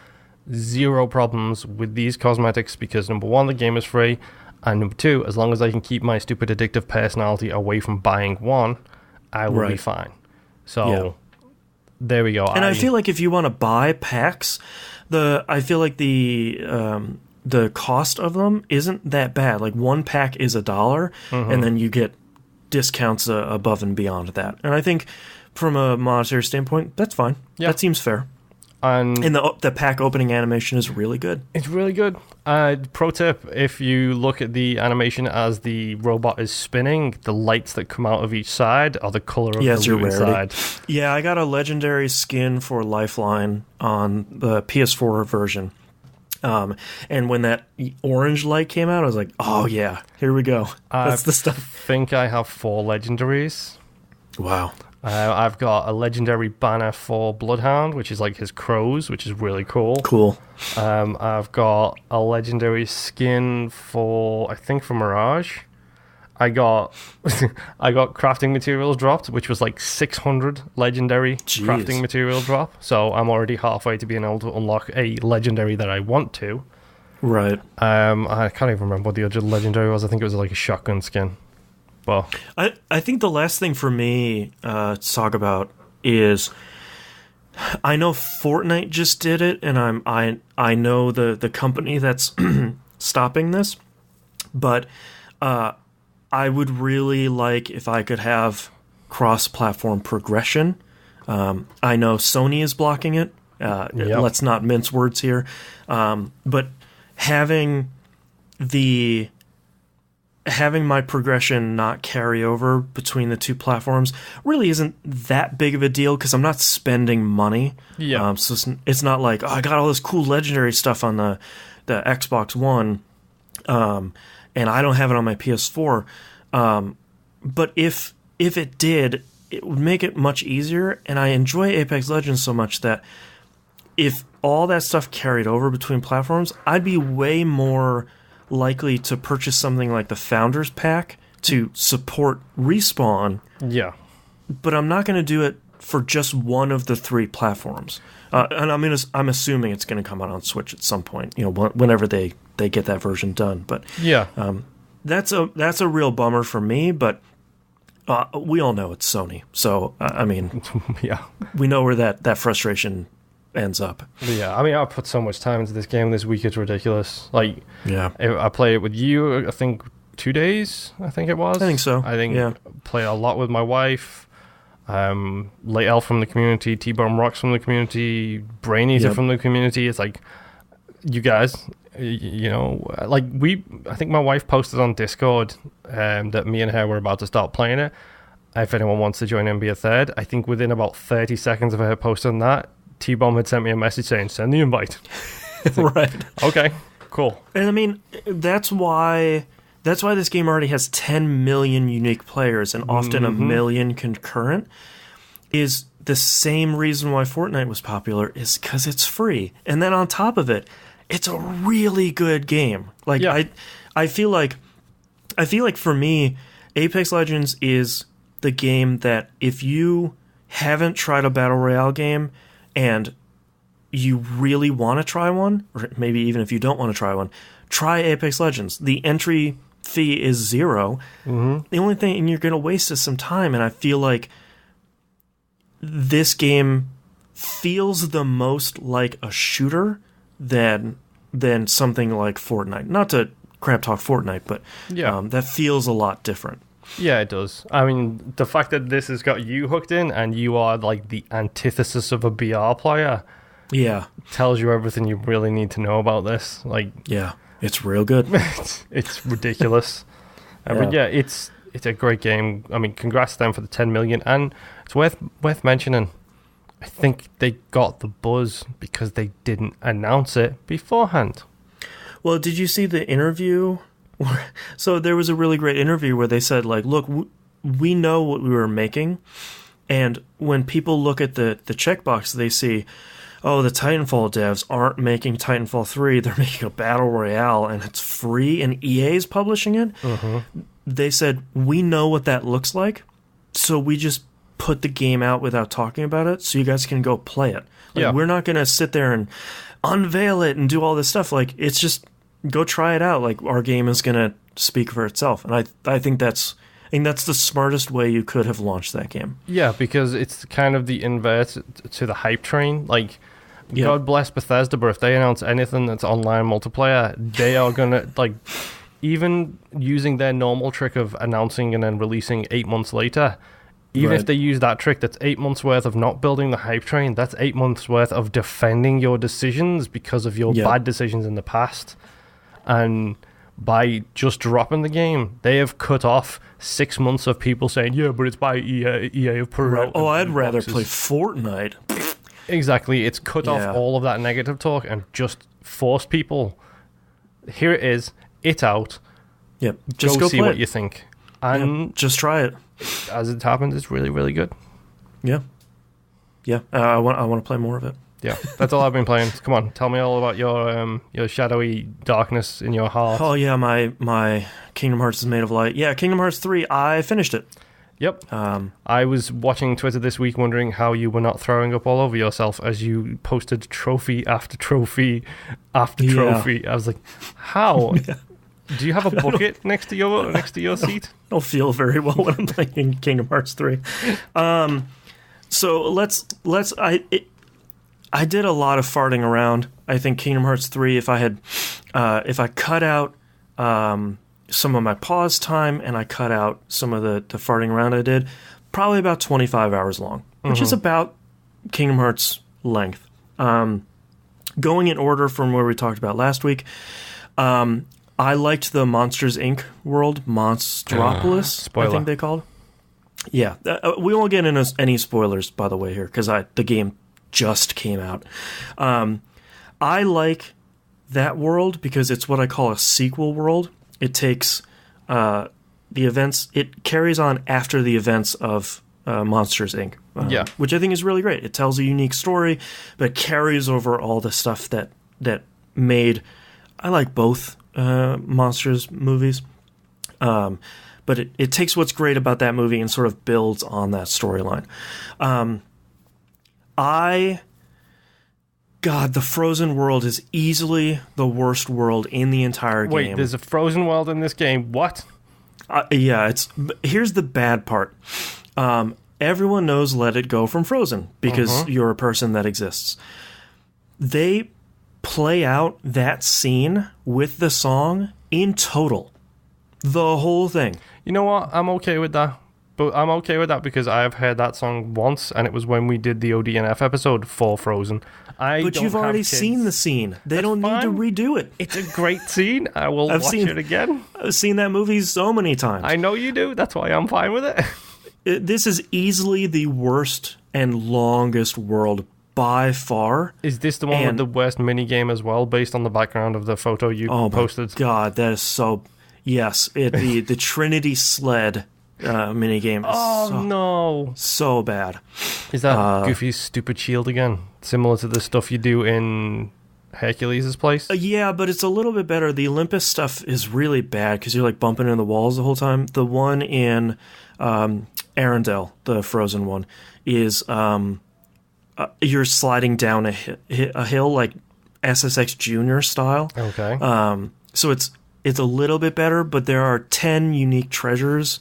Speaker 2: zero problems with these cosmetics because number one, the game is free, and number two, as long as I can keep my stupid addictive personality away from buying one, I will be fine. So there we go.
Speaker 1: And I feel like if you want to buy packs, I feel like the cost of them isn't that bad. Like one pack is $1, and then you get discounts above and beyond that. And I think from a monetary standpoint, that's fine. Yeah. That seems fair. And the pack opening animation is really good.
Speaker 2: It's really good. Pro tip, if you look at the animation as the robot is spinning, the lights that come out of each side are the color of the loot inside.
Speaker 1: Yeah, I got a legendary skin for Lifeline on the PS4 version. And when that orange light came out, I was like, oh yeah, here we go. That's the stuff.
Speaker 2: I think I have 4 legendaries.
Speaker 1: Wow.
Speaker 2: I've got a legendary banner for Bloodhound, which is like his crows, which is really cool.
Speaker 1: Cool.
Speaker 2: I've got a legendary skin for Mirage. I got crafting materials dropped, which was like 600 legendary crafting material drop. So I'm already halfway to being able to unlock a legendary that I want to.
Speaker 1: Right.
Speaker 2: I can't even remember what the other legendary was. I think it was like a shotgun skin. Well,
Speaker 1: I think the last thing for me to talk about is I know Fortnite just did it, and I know the company that's stopping this, but I would really like if I could have cross-platform progression. I know Sony is blocking it. Let's not mince words here, but having my progression not carry over between the two platforms really isn't that big of a deal because I'm not spending money. Yeah. So it's not like, oh, I got all this cool legendary stuff on the Xbox One, and I don't have it on my PS4. But if it did, it would make it much easier. And I enjoy Apex Legends so much that if all that stuff carried over between platforms, I'd be way more likely to purchase something like the Founders Pack to support Respawn. Yeah. But I'm not going to do it for just one of the 3 platforms. And I'm assuming it's going to come out on Switch at some point, whenever they get that version done. But yeah, that's a real bummer for me, but we all know it's Sony. So, we know where that frustration ends up.
Speaker 2: Yeah, I put so much time into this game this week, it's ridiculous. Like, I played it with you, I think 2 days, I think it was.
Speaker 1: I think so.
Speaker 2: Played a lot with my wife, Late Elf from the community, T-Bomb Rocks from the community, Brain Eater from the community. It's like, you guys, I think my wife posted on Discord that me and her were about to start playing it. If anyone wants to join and be a third, I think within about 30 seconds of her posting that, T-Bomb had sent me a message saying, send the invite.
Speaker 1: Right.
Speaker 2: Okay, cool.
Speaker 1: And that's why this game already has 10 million unique players and often a million concurrent, is the same reason why Fortnite was popular, is because it's free. And then on top of it, it's a really good game. Like, I feel like for me, Apex Legends is the game that if you haven't tried a Battle Royale game and you really want to try one, or maybe even if you don't want to try one, try Apex Legends. The entry fee is 0. The only thing you're going to waste is some time, and I feel like this game feels the most like a shooter than something like Fortnite. Not to crap talk Fortnite, but that feels a lot different.
Speaker 2: Yeah, it does. The fact that this has got you hooked in and you are like the antithesis of a BR player, tells you everything you really need to know about this. Like, yeah,
Speaker 1: it's real good.
Speaker 2: it's ridiculous. But yeah, it's a great game. Congrats to them for the 10 million, and it's worth mentioning. I think they got the buzz because they didn't announce it beforehand.
Speaker 1: Well, did you see the interview? So there was a really great interview where they said, like, look, we know what we were making, and when people look at the checkbox, they see oh, the Titanfall devs aren't making Titanfall 3, they're making a battle royale and it's free and EA's publishing it. They said, we know what that looks like, so we just put the game out without talking about it so you guys can go play it. We're not going to sit there and unveil it and do all this stuff. Like, it's just go try it out. Like, our game is going to speak for itself. And I think that's the smartest way you could have launched that game.
Speaker 2: Yeah, because it's kind of the inverse to the hype train. Like, God bless Bethesda, but if they announce anything that's online multiplayer, they are going to, like, even using their normal trick of announcing and then releasing 8 months later, even if they use that trick, that's 8 months worth of not building the hype train. That's 8 months worth of defending your decisions because of your bad decisions in the past. And by just dropping the game, they have cut off 6 months of people saying, yeah, but it's by EA. EA have put it out.
Speaker 1: Oh, I'd rather play Fortnite.
Speaker 2: Exactly. It's cut off all of that negative talk and just forced people, here it is, it's out.
Speaker 1: Yep. Just go
Speaker 2: see
Speaker 1: play
Speaker 2: what you think. And
Speaker 1: just try it.
Speaker 2: As it happens, it's really, really good.
Speaker 1: Yeah. Yeah. I want to play more of it.
Speaker 2: Yeah, that's all I've been playing. Come on, tell me all about your shadowy darkness in your heart.
Speaker 1: Oh yeah, my Kingdom Hearts is made of light. Yeah, Kingdom Hearts 3, I finished it.
Speaker 2: Yep. I was watching Twitter this week wondering how you were not throwing up all over yourself as you posted trophy after trophy after trophy. I was like, how? Do you have a bucket next to your seat?
Speaker 1: I don't feel very well when I'm playing Kingdom Hearts 3. So I did a lot of farting around. I think Kingdom Hearts 3, if I cut out some of my pause time and I cut out some of the farting around I did, probably about 25 hours long, which is about Kingdom Hearts length. Going in order from where we talked about last week, I liked the Monsters, Inc. world, Monstropolis, I think they called. Yeah, we won't get into any spoilers, by the way, here, because the game just came out. I like that world because it's what I call a sequel world. It takes the events, it carries on after the events of Monsters, Inc., which I think is really great. It tells a unique story, but carries over all the stuff that made... I like both Monsters movies, but it takes what's great about that movie and sort of builds on that storyline. God, the Frozen world is easily the worst world in the entire game.
Speaker 2: Wait, there's a Frozen world in this game? What?
Speaker 1: Yeah, here's the bad part. Everyone knows Let It Go from Frozen because you're a person that exists. They play out that scene with the song in total. The whole thing.
Speaker 2: You know what? I'm okay with that. But I'm okay with that because I have heard that song once, and it was when we did the ODNF episode for Frozen.
Speaker 1: But you've already seen the scene. They don't need to redo it.
Speaker 2: It's a great scene. I will watch it again.
Speaker 1: I've seen that movie so many times.
Speaker 2: I know you do. That's why I'm fine with it.
Speaker 1: This is easily the worst and longest world by far.
Speaker 2: Is this the one with the worst minigame as well, based on the background of the photo you posted?
Speaker 1: Oh, God, that is so... Yes, the Trinity sled minigame is so bad.
Speaker 2: Is that Goofy's stupid shield again? Similar to the stuff you do in Hercules' place?
Speaker 1: Yeah, but it's a little bit better. The Olympus stuff is really bad because you're like bumping into the walls the whole time. The one in Arendelle, the Frozen one, is you're sliding down a hill like SSX Junior style.
Speaker 2: Okay.
Speaker 1: So it's a little bit better, but there are 10 unique treasures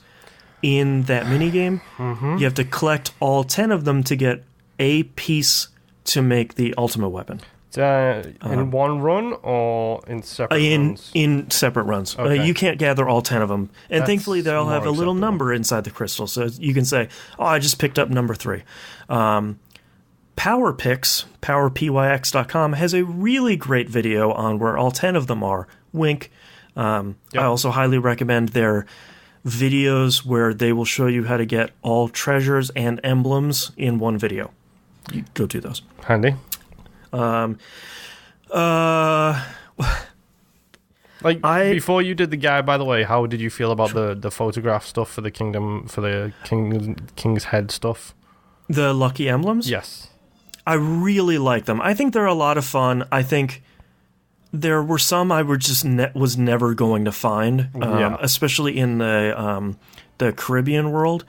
Speaker 1: in that minigame. You have to collect all 10 of them to get a piece to make the ultimate weapon.
Speaker 2: In one run or in separate runs? In
Speaker 1: separate runs.
Speaker 2: Okay.
Speaker 1: You can't gather all 10 of them. And thankfully, they'll have a little number inside the crystal. So you can say, oh, I just picked up number 3. PowerPix, PowerPyX.com, has a really great video on where all 10 of them are. Wink. I also highly recommend their videos where they will show you how to get all treasures and emblems in one video. You go do those.
Speaker 2: Handy. Before you did the guide, by the way, how did you feel about the photograph stuff for the kingdom, for the king's head stuff?
Speaker 1: The lucky emblems?
Speaker 2: Yes.
Speaker 1: I really like them. I think they're a lot of fun. I think there were some I were just was never going to find, especially in the Caribbean world.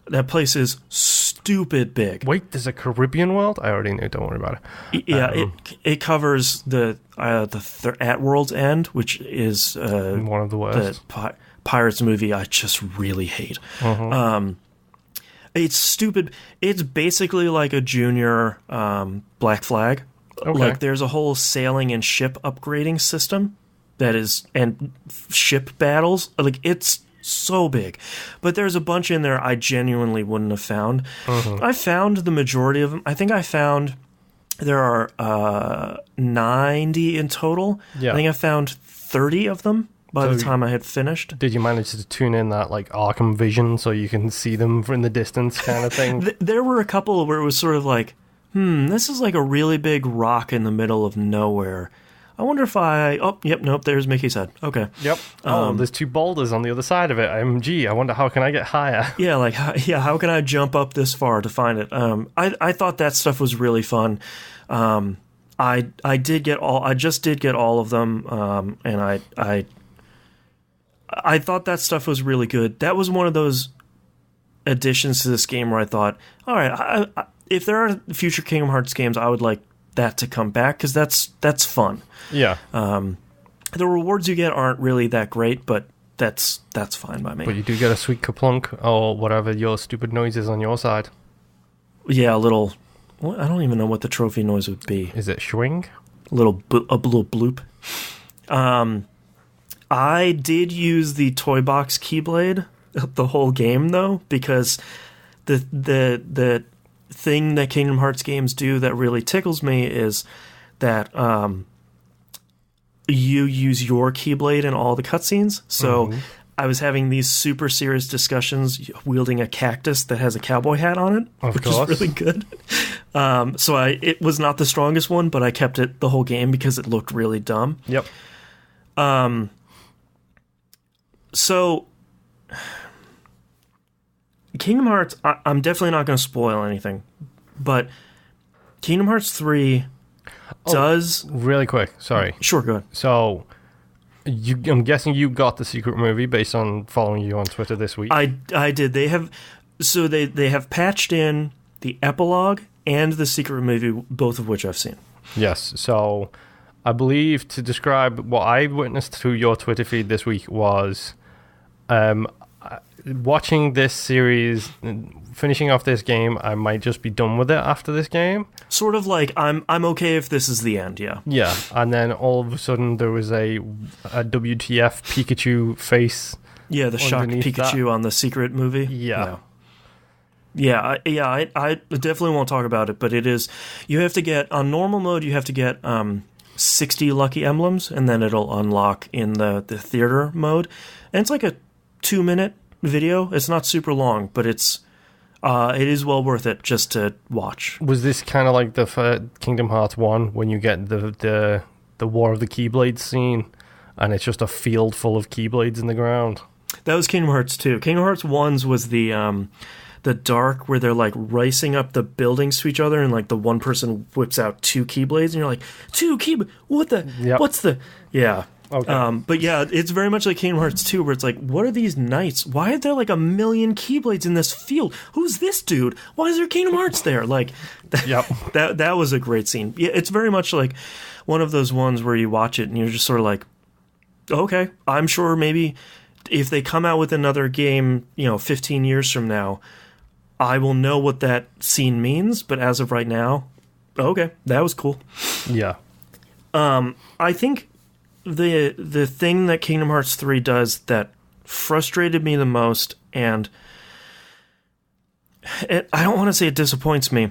Speaker 1: That place is stupid big.
Speaker 2: Wait, there's a Caribbean world? I already knew. Don't worry about it.
Speaker 1: Yeah, it covers the at World's End, which is
Speaker 2: one of the worst.
Speaker 1: The Pirates movie I just really hate. It's stupid. It's basically like a junior Black Flag.
Speaker 2: Okay.
Speaker 1: Like there's a whole sailing and ship upgrading system and ship battles. Like it's so big, but there's a bunch in there I genuinely wouldn't have found. I found the majority of them. I think I found there are 90 in total. I think I found 30 of them by the time I had finished.
Speaker 2: Did you manage to tune in that like Arkham vision so you can see them from the distance kind of thing?
Speaker 1: There were a couple where it was sort of like, this is like a really big rock in the middle of nowhere. I wonder if nope, there's Mickey's head. Okay.
Speaker 2: Yep. There's 2 boulders on the other side of it. I wonder how can I get higher?
Speaker 1: Yeah, how can I jump up this far to find it? I thought that stuff was really fun. I just did get all of them, and I thought that stuff was really good. That was one of those additions to this game where I thought, all right, if there are future Kingdom Hearts games, I would like that to come back because that's fun.
Speaker 2: Yeah.
Speaker 1: The rewards you get aren't really that great, but that's fine by me.
Speaker 2: But you do get a sweet kaplunk or whatever your stupid noise is on your side.
Speaker 1: Yeah, a little. Well, I don't even know what the trophy noise would be.
Speaker 2: Is it swing?
Speaker 1: A little bloop. I did use the toy box Keyblade the whole game though, because the thing that Kingdom Hearts games do that really tickles me is that you use your Keyblade in all the cutscenes. So I was having these super serious discussions wielding a cactus that has a cowboy hat on it, which is really good. So it was not the strongest one, but I kept it the whole game because it looked really dumb.
Speaker 2: Yep.
Speaker 1: So Kingdom Hearts, I'm definitely not going to spoil anything, but Kingdom Hearts 3 does...
Speaker 2: Really quick, sorry.
Speaker 1: Sure, go ahead.
Speaker 2: So, I'm guessing you got the secret movie based on following you on Twitter this week.
Speaker 1: I did. They have patched in the epilogue and the secret movie, both of which I've seen.
Speaker 2: Yes, so I believe to describe what I witnessed through your Twitter feed this week was... watching this series, finishing off this game, I might just be done with it after this game.
Speaker 1: Sort of like I'm okay if this is the end, yeah.
Speaker 2: Yeah, and then all of a sudden there was a WTF Pikachu face.
Speaker 1: Yeah, the shocked Pikachu on the secret movie.
Speaker 2: Yeah.
Speaker 1: I definitely won't talk about it, but it is, you have to get, on normal mode, you have to get 60 lucky emblems, and then it'll unlock in the theater mode. And it's like a 2-minute video. It's not super long, but it is well worth it just to watch.
Speaker 2: Was this kind of like the Kingdom Hearts 1 when you get the War of the Keyblades scene and it's just a field full of Keyblades in the ground?
Speaker 1: That was Kingdom Hearts 2. Kingdom Hearts 1's was the dark where they're like racing up the buildings to each other and like the one person whips out 2 Keyblades and you're like, 2 Keyblades? What the? Yep. What's the? Yeah.
Speaker 2: Okay.
Speaker 1: But yeah, it's very much like Kingdom Hearts 2, where it's like, what are these knights? Why are there like 1 million Keyblades in this field? Who's this dude? Why is there Kingdom Hearts there? Like, that was a great scene. Yeah, it's very much like one of those ones where you watch it and you're just sort of like, okay, I'm sure maybe if they come out with another game, 15 years from now, I will know what that scene means. But as of right now, okay, that was cool.
Speaker 2: Yeah.
Speaker 1: I think the thing that Kingdom Hearts 3 does that frustrated me the most, and I don't want to say it disappoints me,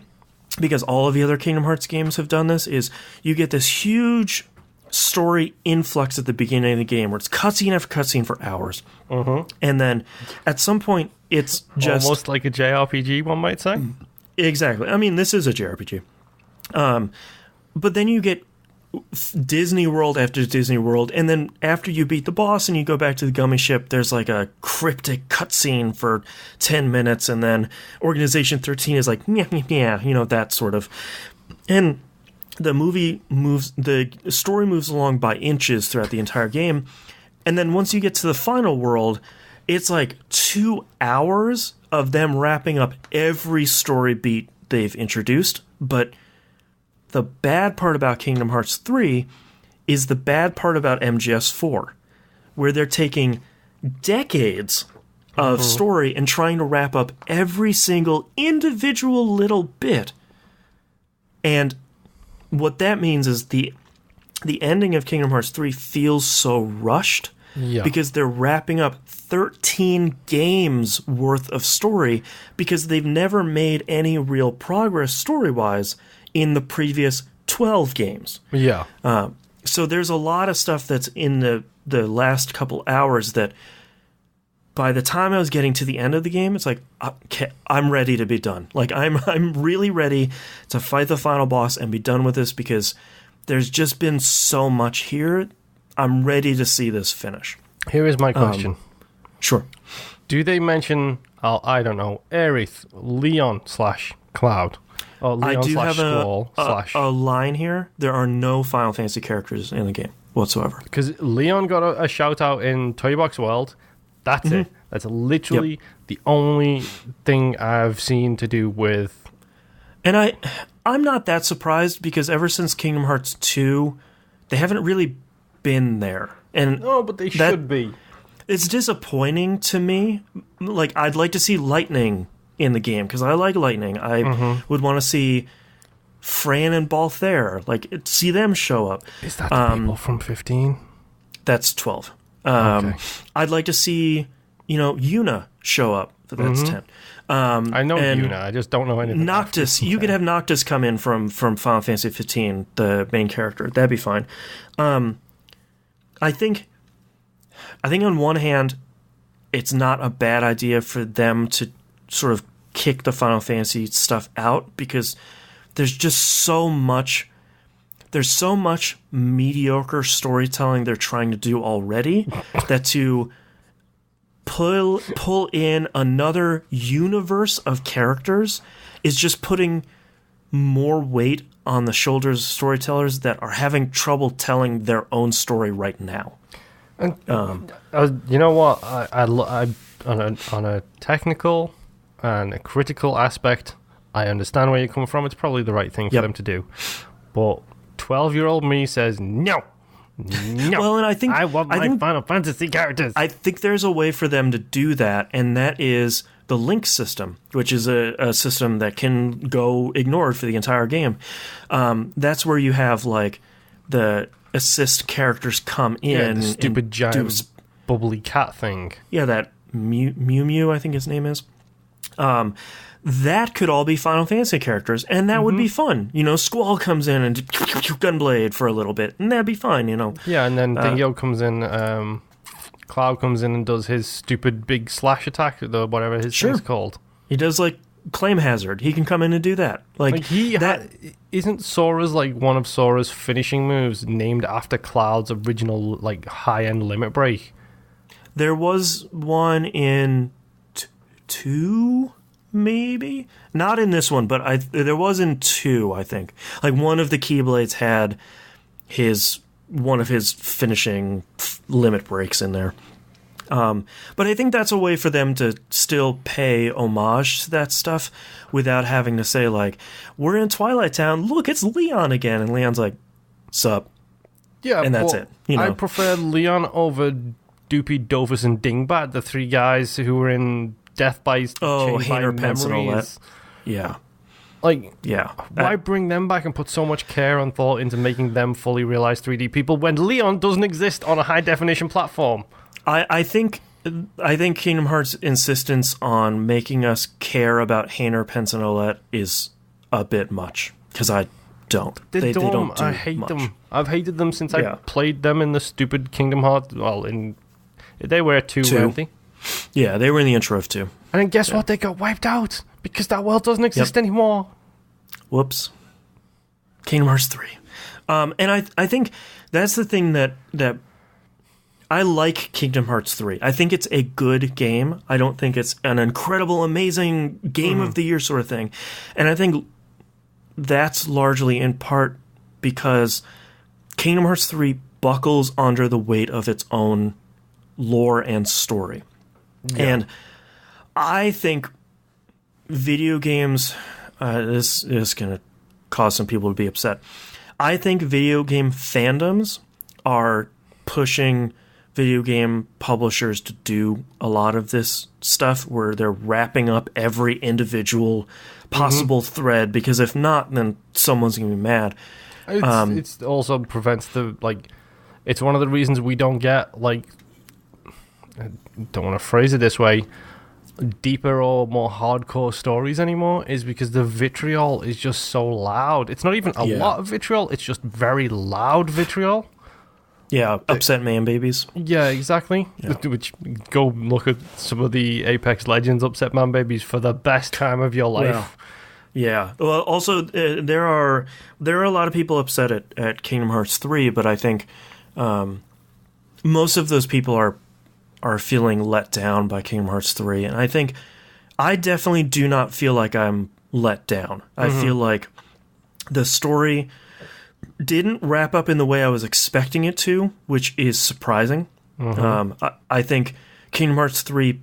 Speaker 1: because all of the other Kingdom Hearts games have done this, is you get this huge story influx at the beginning of the game where it's cutscene after cutscene for hours. And then at some point it's just...
Speaker 2: almost like a JRPG, one might say.
Speaker 1: Exactly. I mean, this is a JRPG. But then you get Disney World after Disney World, and then after you beat the boss and you go back to the gummy ship, there's like a cryptic cutscene for 10 minutes, and then Organization 13 is like, yeah, that sort of... And the story moves along by inches throughout the entire game. And then once you get to the final world, it's like 2 hours of them wrapping up every story beat they've introduced. But the bad part about Kingdom Hearts 3 is the bad part about MGS4, where they're taking decades of story and trying to wrap up every single individual little bit. And what that means is the ending of Kingdom Hearts 3 feels so rushed because they're wrapping up 13 games worth of story because they've never made any real progress story-wise in the previous 12 games.
Speaker 2: Yeah.
Speaker 1: So there's a lot of stuff that's in the last couple hours that by the time I was getting to the end of the game, it's like, okay, I'm ready to be done. Like, I'm really ready to fight the final boss and be done with this because there's just been so much here. I'm ready to see this finish.
Speaker 2: Here is my question.
Speaker 1: Sure.
Speaker 2: Do they mention, I don't know, Aerith, Leon / Cloud? Or Leon
Speaker 1: I do have
Speaker 2: Squall
Speaker 1: a line here. There are no Final Fantasy characters in the game whatsoever.
Speaker 2: Because Leon got a shout out in Toy Box World. That's it. That's literally the only thing I've seen to do with...
Speaker 1: And I'm not that surprised because ever since Kingdom Hearts 2, they haven't really been there. And
Speaker 2: no, but they should be.
Speaker 1: It's disappointing to me. Like, I'd like to see Lightning in the game because I like Lightning. I would want to see Fran and Balthair, like, see them show up.
Speaker 2: Is that the people from 15?
Speaker 1: That's 12.
Speaker 2: Okay.
Speaker 1: I'd like to see, Yuna show up. That's 10.
Speaker 2: I know Yuna. I just don't know anything.
Speaker 1: Noctis. You could have Noctis come in from Final Fantasy 15, the main character. That'd be fine. I think on one hand, it's not a bad idea for them to sort of kick the Final Fantasy stuff out because there's just so much. There's so much mediocre storytelling they're trying to do already that to pull in another universe of characters is just putting more weight on the shoulders of storytellers that are having trouble telling their own story right now.
Speaker 2: And you know what? I on a technical and a critical aspect, I understand where you're coming from. It's probably the right thing for them to do, but 12-year-old me says no.
Speaker 1: Well, and I
Speaker 2: want my Final Fantasy characters.
Speaker 1: I think there's a way for them to do that, and that is the link system, which is a system that can go ignored for the entire game. That's where you have like the assist characters come in.
Speaker 2: The stupid giant bubbly cat thing.
Speaker 1: Yeah, that Mew Mew, I think his name is. That could all be Final Fantasy characters, and that would be fun. Squall comes in and Gunblade for a little bit, and that'd be fine,
Speaker 2: Yeah, and then Dingo comes in, Cloud comes in and does his stupid big slash attack, whatever his thing's called.
Speaker 1: He does, like, Claim Hazard. He can come in and do that.
Speaker 2: Isn't Sora's, like, one of Sora's finishing moves named after Cloud's original, like, high-end limit break?
Speaker 1: There was one in 2... maybe not in this one, but there was in 2, I think. Like one of the Keyblades had one of his finishing limit breaks in there. But I think that's a way for them to still pay homage to that stuff without having to say like, "We're in Twilight Town. Look, it's Leon again," and Leon's like, "Sup?"
Speaker 2: Yeah,
Speaker 1: and that's it.
Speaker 2: I prefer Leon over Doopy, Dovus, and Dingbat, the 3 guys who were in Death by
Speaker 1: Hainer, Pence, and all that. Yeah.
Speaker 2: Why bring them back and put so much care and thought into making them fully realized 3D people when Leon doesn't exist on a high-definition platform?
Speaker 1: I think Kingdom Hearts' insistence on making us care about Hainer, Pence, and Olette is a bit much, because I don't. They don't do
Speaker 2: I hate
Speaker 1: much.
Speaker 2: them. I've hated them since I played them in the stupid Kingdom Hearts. Well, they were 2, weren't they?
Speaker 1: Yeah, they were in the intro of 2.
Speaker 2: And then guess what? They got wiped out because that world doesn't exist anymore.
Speaker 1: Whoops. Kingdom Hearts 3. And I think that's the thing that I like Kingdom Hearts 3. I think it's a good game. I don't think it's an incredible, amazing game of the year sort of thing. And I think that's largely in part because Kingdom Hearts 3 buckles under the weight of its own lore and story. Yeah. And I think video games, this is going to cause some people to be upset. I think video game fandoms are pushing video game publishers to do a lot of this stuff where they're wrapping up every individual possible thread, because if not, then someone's going to be mad.
Speaker 2: It also prevents it's one of the reasons we don't get, I don't want to phrase it this way, deeper or more hardcore stories anymore, is because the vitriol is just so loud. It's not even a lot of vitriol, it's just very loud vitriol.
Speaker 1: Yeah, upset man babies.
Speaker 2: Yeah, exactly. Yeah. Which, go look at some of the Apex Legends upset man babies for the best time of your life.
Speaker 1: Yeah. Well, also there are a lot of people upset at Kingdom Hearts 3, but I think most of those people are feeling let down by Kingdom Hearts 3, and I think I definitely do not feel like I'm let down. I feel like the story didn't wrap up in the way I was expecting it to, which is surprising. I think Kingdom Hearts 3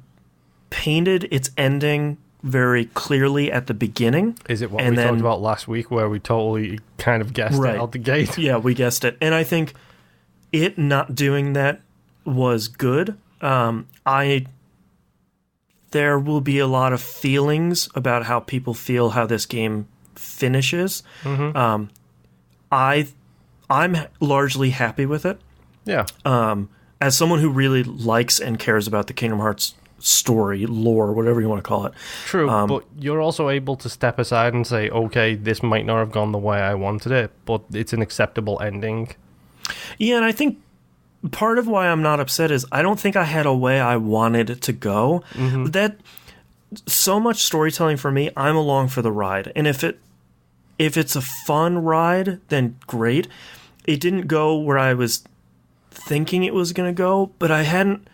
Speaker 1: painted its ending very clearly at the beginning.
Speaker 2: Is it what we talked about last week, where we totally kind of guessed it out the gate?
Speaker 1: Yeah, we guessed it. And I think it not doing that was good. There will be a lot of feelings about how people feel how this game finishes. I'm largely happy with it.
Speaker 2: Yeah.
Speaker 1: As someone who really likes and cares about the Kingdom Hearts story, lore, whatever you want to call it.
Speaker 2: True, but you're also able to step aside and say, okay, this might not have gone the way I wanted it, but it's an acceptable ending.
Speaker 1: Yeah, and I think part of why I'm not upset is I don't think I had a way I wanted it to go. That so much storytelling for me, I'm along for the ride. And if it's a fun ride, then great. It didn't go where I was thinking it was going to go, but I hadn't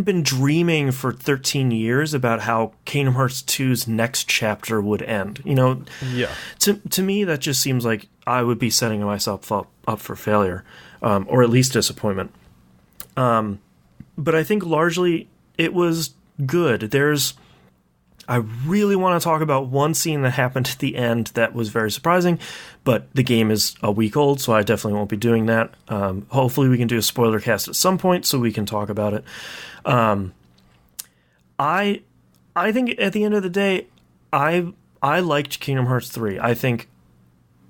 Speaker 1: been dreaming for 13 years about how Kingdom Hearts 2's next chapter would end.
Speaker 2: Yeah.
Speaker 1: To me, that just seems like I would be setting myself up for failure, or at least disappointment. But I think largely it was good. I really want to talk about one scene that happened at the end that was very surprising, but the game is a week old, so I definitely won't be doing that. Hopefully we can do a spoiler cast at some point so we can talk about it. I think at the end of the day, I liked Kingdom Hearts 3. I think,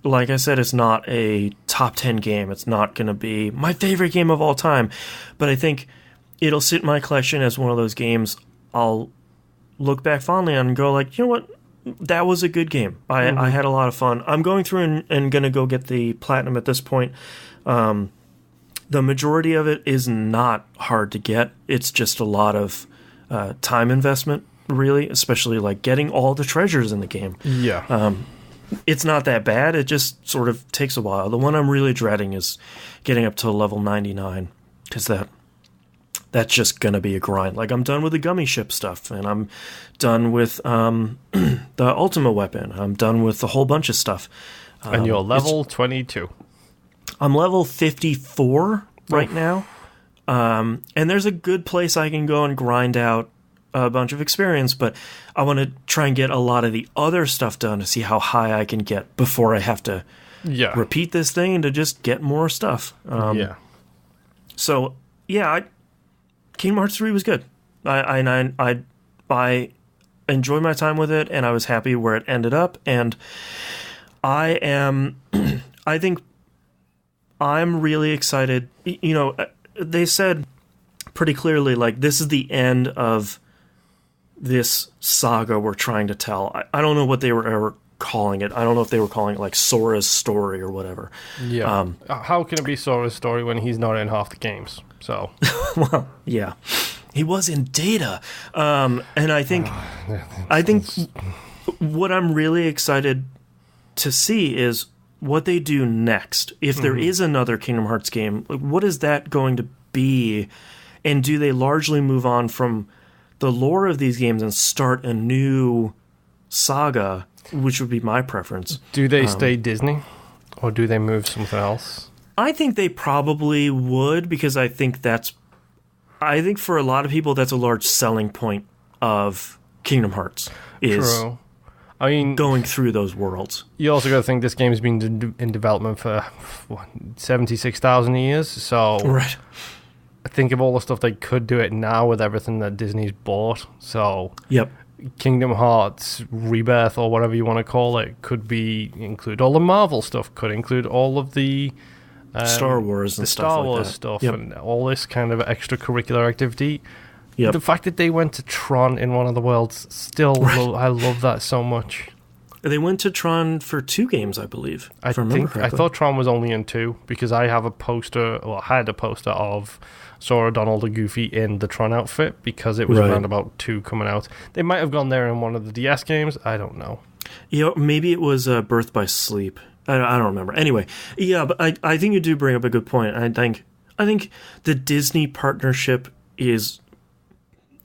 Speaker 1: like I said, it's not a top 10 game. It's not going to be my favorite game of all time, but I think it'll sit in my collection as one of those games I'll look back fondly on and go like, you know what, that was a good game. I had a lot of fun. I'm going through and going to go get the platinum at this point. The majority of it is not hard to get. It's just a lot of time investment, really, especially like getting all the treasures in the game.
Speaker 2: Yeah.
Speaker 1: It's not that bad. It just sort of takes a while. The one I'm really dreading is getting up to level 99, because that's just going to be a grind. Like, I'm done with the gummy ship stuff, and I'm done with the Ultima weapon. I'm done with a whole bunch of stuff.
Speaker 2: And you're level 22.
Speaker 1: I'm level 54 right now. And there's a good place I can go and grind out a bunch of experience, but I want to try and get a lot of the other stuff done to see how high I can get before I have to repeat this thing and to just get more stuff. So, yeah, Kingdom Hearts 3 was good. I enjoyed my time with it, and I was happy where it ended up. And I think I'm really excited. They said pretty clearly, like, this is the end of this saga we're trying to tell. I don't know what they were ever calling it. I don't know if they were calling it, like, Sora's story or whatever.
Speaker 2: Yeah. How can it be Sora's story when he's not in half the games? So,
Speaker 1: well, yeah, he was in Data, and I think what I'm really excited to see is what they do next. If there is another Kingdom Hearts game, like, what is that going to be, and do they largely move on from the lore of these games and start a new saga? which would be my preference.
Speaker 2: Do they stay Disney, or do they move something else?
Speaker 1: I think they probably would, because I think for a lot of people that's a large selling point of Kingdom Hearts is
Speaker 2: True. I mean,
Speaker 1: going through those worlds.
Speaker 2: You also got to think this game has been in development for 76,000 years, so
Speaker 1: right.
Speaker 2: Think of all the stuff they could do it now with everything that Disney's bought. So
Speaker 1: yep.
Speaker 2: Kingdom Hearts Rebirth, or whatever you want to call it, could include all the Marvel stuff, could include all of the
Speaker 1: Star Wars and stuff like that.
Speaker 2: Star Wars stuff,
Speaker 1: yep.
Speaker 2: and all this kind of extracurricular activity.
Speaker 1: Yep.
Speaker 2: The fact that they went to Tron in one of the worlds, still, I love that so much.
Speaker 1: They went to Tron for 2 games, I believe.
Speaker 2: I thought Tron was only in 2, because I have a poster, or had a poster of Sora, Donald, and Goofy in the Tron outfit, because it was around about 2 coming out. They might have gone there in one of the DS games. I don't know.
Speaker 1: Maybe it was Birth by Sleep. I don't remember. Anyway, yeah, but I think you do bring up a good point. I think the Disney partnership is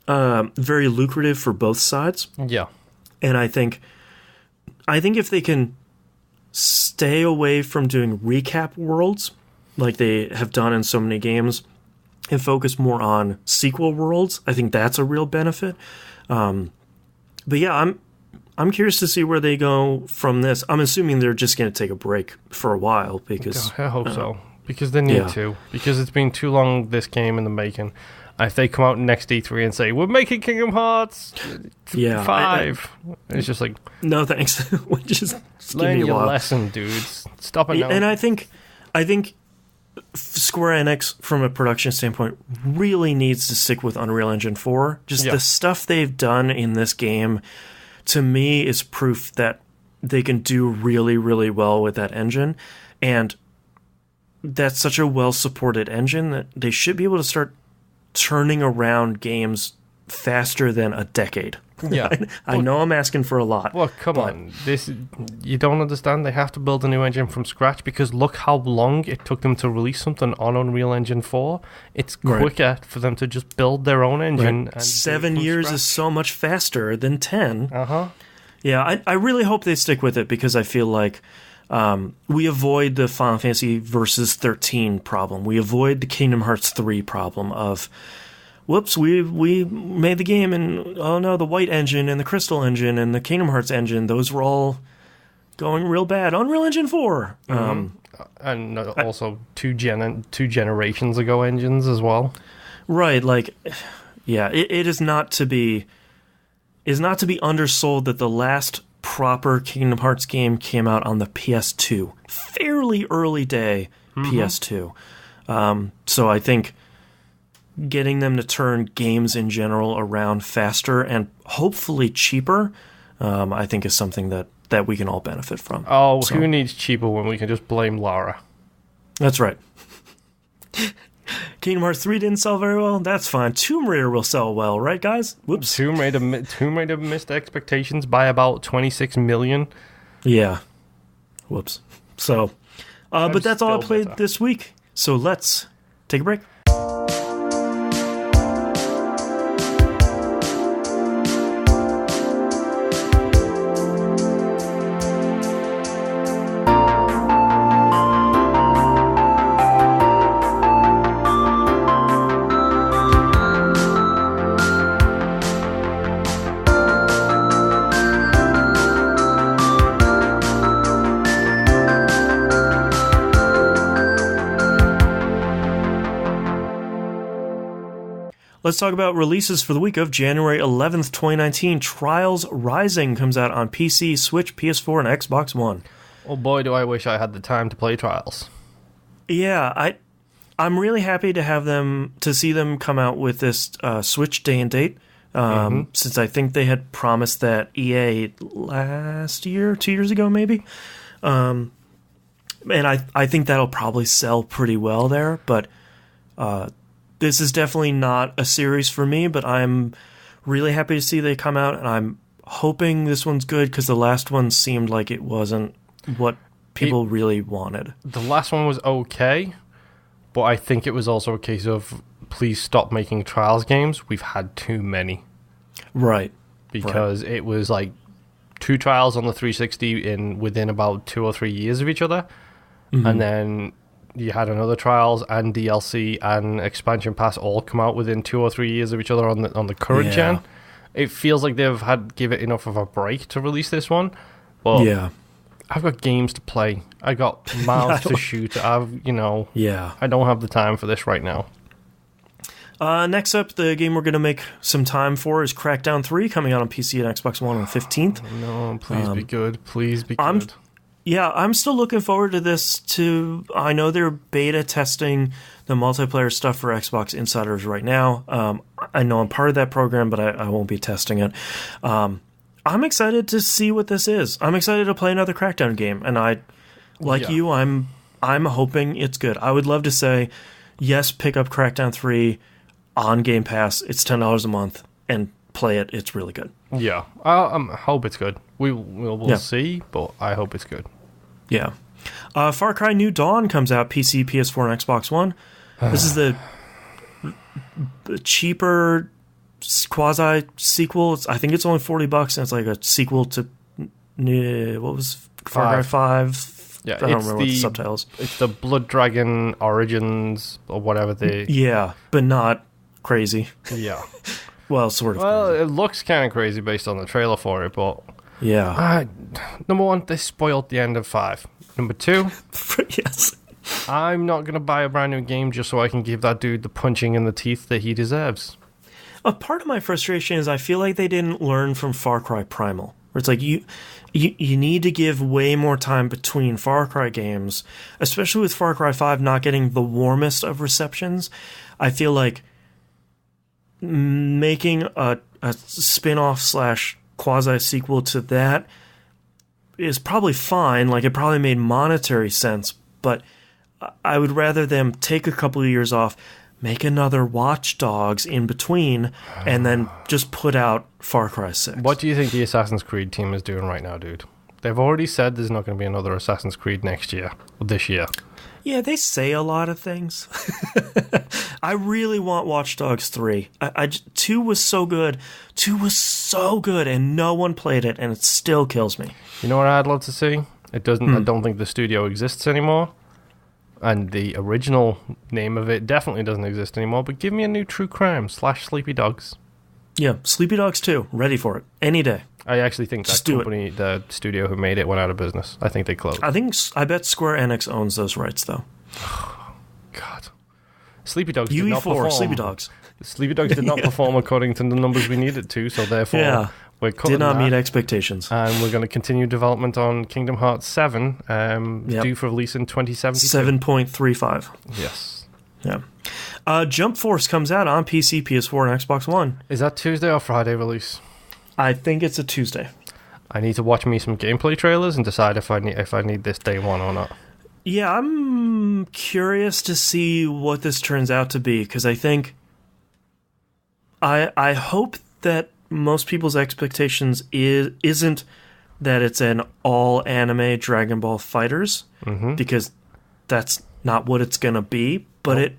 Speaker 1: very lucrative for both sides.
Speaker 2: Yeah.
Speaker 1: And I think if they can stay away from doing recap worlds like they have done in so many games and focus more on sequel worlds, I think that's a real benefit. But yeah, I'm curious to see where they go from this. I'm assuming they're just going to take a break for a while, because
Speaker 2: I hope so, because they need to, because it's been too long, this game in the making. If they come out next E3 and say, we're making Kingdom Hearts 5, it's just like,
Speaker 1: no thanks. just
Speaker 2: learn your lesson, dudes. Stop it now.
Speaker 1: And I think Square Enix, from a production standpoint, really needs to stick with Unreal Engine 4. Just the stuff they've done in this game, to me, is proof that they can do really, really well with that engine. And that's such a well-supported engine that they should be able to start turning around games faster than a decade. Yeah, I know I'm asking for a lot.
Speaker 2: Well, come on. You don't understand. They have to build a new engine from scratch, because look how long it took them to release something on Unreal Engine 4. It's quicker for them to just build their own engine.
Speaker 1: And 7 years is so much faster than 10. Yeah, I really hope they stick with it, because I feel like we avoid the Final Fantasy Versus 13 problem. We avoid the Kingdom Hearts 3 problem of, whoops, we made the game, and oh no, the White Engine and the Crystal Engine and the Kingdom Hearts engine, those were all going real bad. Unreal Engine 4.
Speaker 2: And also two generations ago engines as well.
Speaker 1: Right, like, yeah, it is not to be undersold that the last proper Kingdom Hearts game came out on the PS2. Fairly early day PS2. So I think getting them to turn games in general around faster and hopefully cheaper, I think is something that we can all benefit from.
Speaker 2: Oh, so. Who needs cheaper when we can just blame Lara?
Speaker 1: That's right. Kingdom Hearts 3 didn't sell very well. That's fine. Tomb Raider will sell well, right, guys? Whoops.
Speaker 2: Tomb Raider missed expectations by about 26 million.
Speaker 1: Yeah. Whoops. So, but that's all I played this week. So let's take a break. Let's talk about releases for the week of January 11th, 2019. Trials Rising comes out on PC, Switch, PS4, and Xbox One.
Speaker 2: Oh boy, do I wish I had the time to play Trials.
Speaker 1: Yeah, I'm really happy to see them come out with this Switch day and date, since I think they had promised that EA last year, 2 years ago maybe. And I think that'll probably sell pretty well there, but this is definitely not a series for me, but I'm really happy to see they come out, and I'm hoping this one's good, because the last one seemed like it wasn't what people really wanted.
Speaker 2: The last one was okay, but I think it was also a case of, please stop making Trials games. We've had too many.
Speaker 1: Right.
Speaker 2: Because it was like two trials on the 360 within about 2 or 3 years of each other, and then you had another trials and DLC and expansion pass all come out within 2 or 3 years of each other on the current gen. It feels like they've had give it enough of a break to release this one, but I've got games to play. I got mouths to shoot. I don't have the time for this right now.
Speaker 1: Next up, the game we're going to make some time for is Crackdown 3, coming out on PC and Xbox One on the 15th.
Speaker 2: No, please be good. Please be good.
Speaker 1: I'm still looking forward to this. I know they're beta testing the multiplayer stuff for Xbox Insiders right now. I know I'm part of that program, but I won't be testing it. I'm excited to see what this is. I'm excited to play another Crackdown game, and you, I'm hoping it's good. I would love to say, yes, pick up Crackdown 3 on Game Pass. It's $10 a month, and play it. It's really good.
Speaker 2: Yeah, I hope it's good. We'll see, but I hope it's good.
Speaker 1: Yeah. Far Cry New Dawn comes out PC, PS4, and Xbox One. This is the cheaper quasi sequel. I think it's only $40, and it's like a sequel to what was Far Cry 5.
Speaker 2: Yeah,
Speaker 1: I don't remember what the subtitles.
Speaker 2: It's the Blood Dragon Origins or whatever they.
Speaker 1: Yeah, but not crazy.
Speaker 2: Yeah.
Speaker 1: Well, sort of.
Speaker 2: Well,
Speaker 1: crazy.
Speaker 2: It looks kind of crazy based on the trailer for it, but
Speaker 1: yeah.
Speaker 2: Number one, they spoiled the end of 5. Number 2,
Speaker 1: yes.
Speaker 2: I'm not gonna buy a brand new game just so I can give that dude the punching in the teeth that he deserves.
Speaker 1: A part of my frustration is I feel like they didn't learn from Far Cry Primal, where it's like you need to give way more time between Far Cry games, especially with Far Cry 5 not getting the warmest of receptions. I feel like making a spin-off / quasi-sequel to that is probably fine. Like, it probably made monetary sense, but I would rather them take a couple of years off, make another Watch Dogs in between, and then just put out Far Cry 6.
Speaker 2: What do you think the Assassin's Creed team is doing right now, dude? They've already said there's not going to be another Assassin's Creed next year, or this year.
Speaker 1: Yeah, they say a lot of things. I really want Watch Dogs 3. 2 was so good. 2 was so good, and no one played it, and it still kills me.
Speaker 2: You know what I'd love to see? It doesn't. I don't think the studio exists anymore. And the original name of it definitely doesn't exist anymore, but give me a new True Crime / Sleepy Dogs.
Speaker 1: Yeah, Sleepy Dogs 2. Ready for it. Any day.
Speaker 2: I actually think that company, the studio who made it, went out of business. I think they closed.
Speaker 1: I bet Square Enix owns those rights, though.
Speaker 2: God. Sleepy Dogs did not
Speaker 1: UE4,
Speaker 2: perform.
Speaker 1: Sleepy Dogs.
Speaker 2: Sleepy Dogs did not perform according to the numbers we needed to, so therefore we're cutting
Speaker 1: did not
Speaker 2: that.
Speaker 1: meet expectations.
Speaker 2: And we're going to continue development on Kingdom Hearts 7, due for release in 2017.
Speaker 1: 7.35.
Speaker 2: Yes.
Speaker 1: Yeah. Jump Force comes out on PC, PS4, and Xbox One.
Speaker 2: Is that Tuesday or Friday release?
Speaker 1: I think it's a Tuesday.
Speaker 2: I need to watch me some gameplay trailers and decide if I need this day one or not.
Speaker 1: Yeah, I'm curious to see what this turns out to be, because I think I hope that most people's expectations isn't that it's an all anime Dragon Ball Fighters, because that's not what it's gonna be. But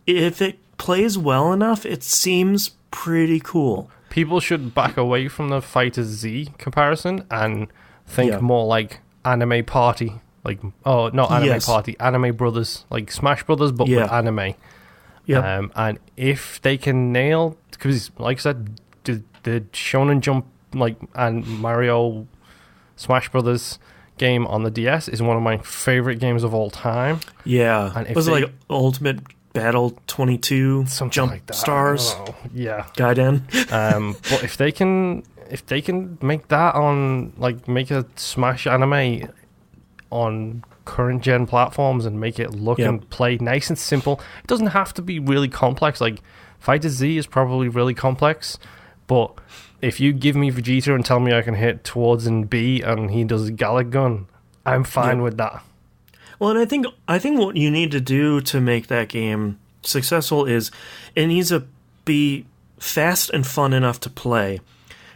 Speaker 1: if it plays well enough, it seems pretty cool.
Speaker 2: People should back away from the Fighter Z comparison and think more like Anime Party. Like, not Anime Party, Anime Brothers. Like Smash Brothers, but with anime.
Speaker 1: Yeah.
Speaker 2: And if they can nail... Because, like I said, the Shonen Jump and Mario Smash Brothers game on the DS is one of my favorite games of all time.
Speaker 1: Yeah.
Speaker 2: And
Speaker 1: was it like Ultimate Battle 22 Jump
Speaker 2: like that.
Speaker 1: Stars?
Speaker 2: Yeah.
Speaker 1: Gaiden.
Speaker 2: But if they can make that on, like, make a Smash anime on current gen platforms and make it look and play nice and simple, it doesn't have to be really complex. Like, Fighter Z is probably really complex, but if you give me Vegeta and tell me I can hit towards and B and he does a Gallic gun, I'm fine with that.
Speaker 1: Well, and I think what you need to do to make that game successful is it needs to be fast and fun enough to play.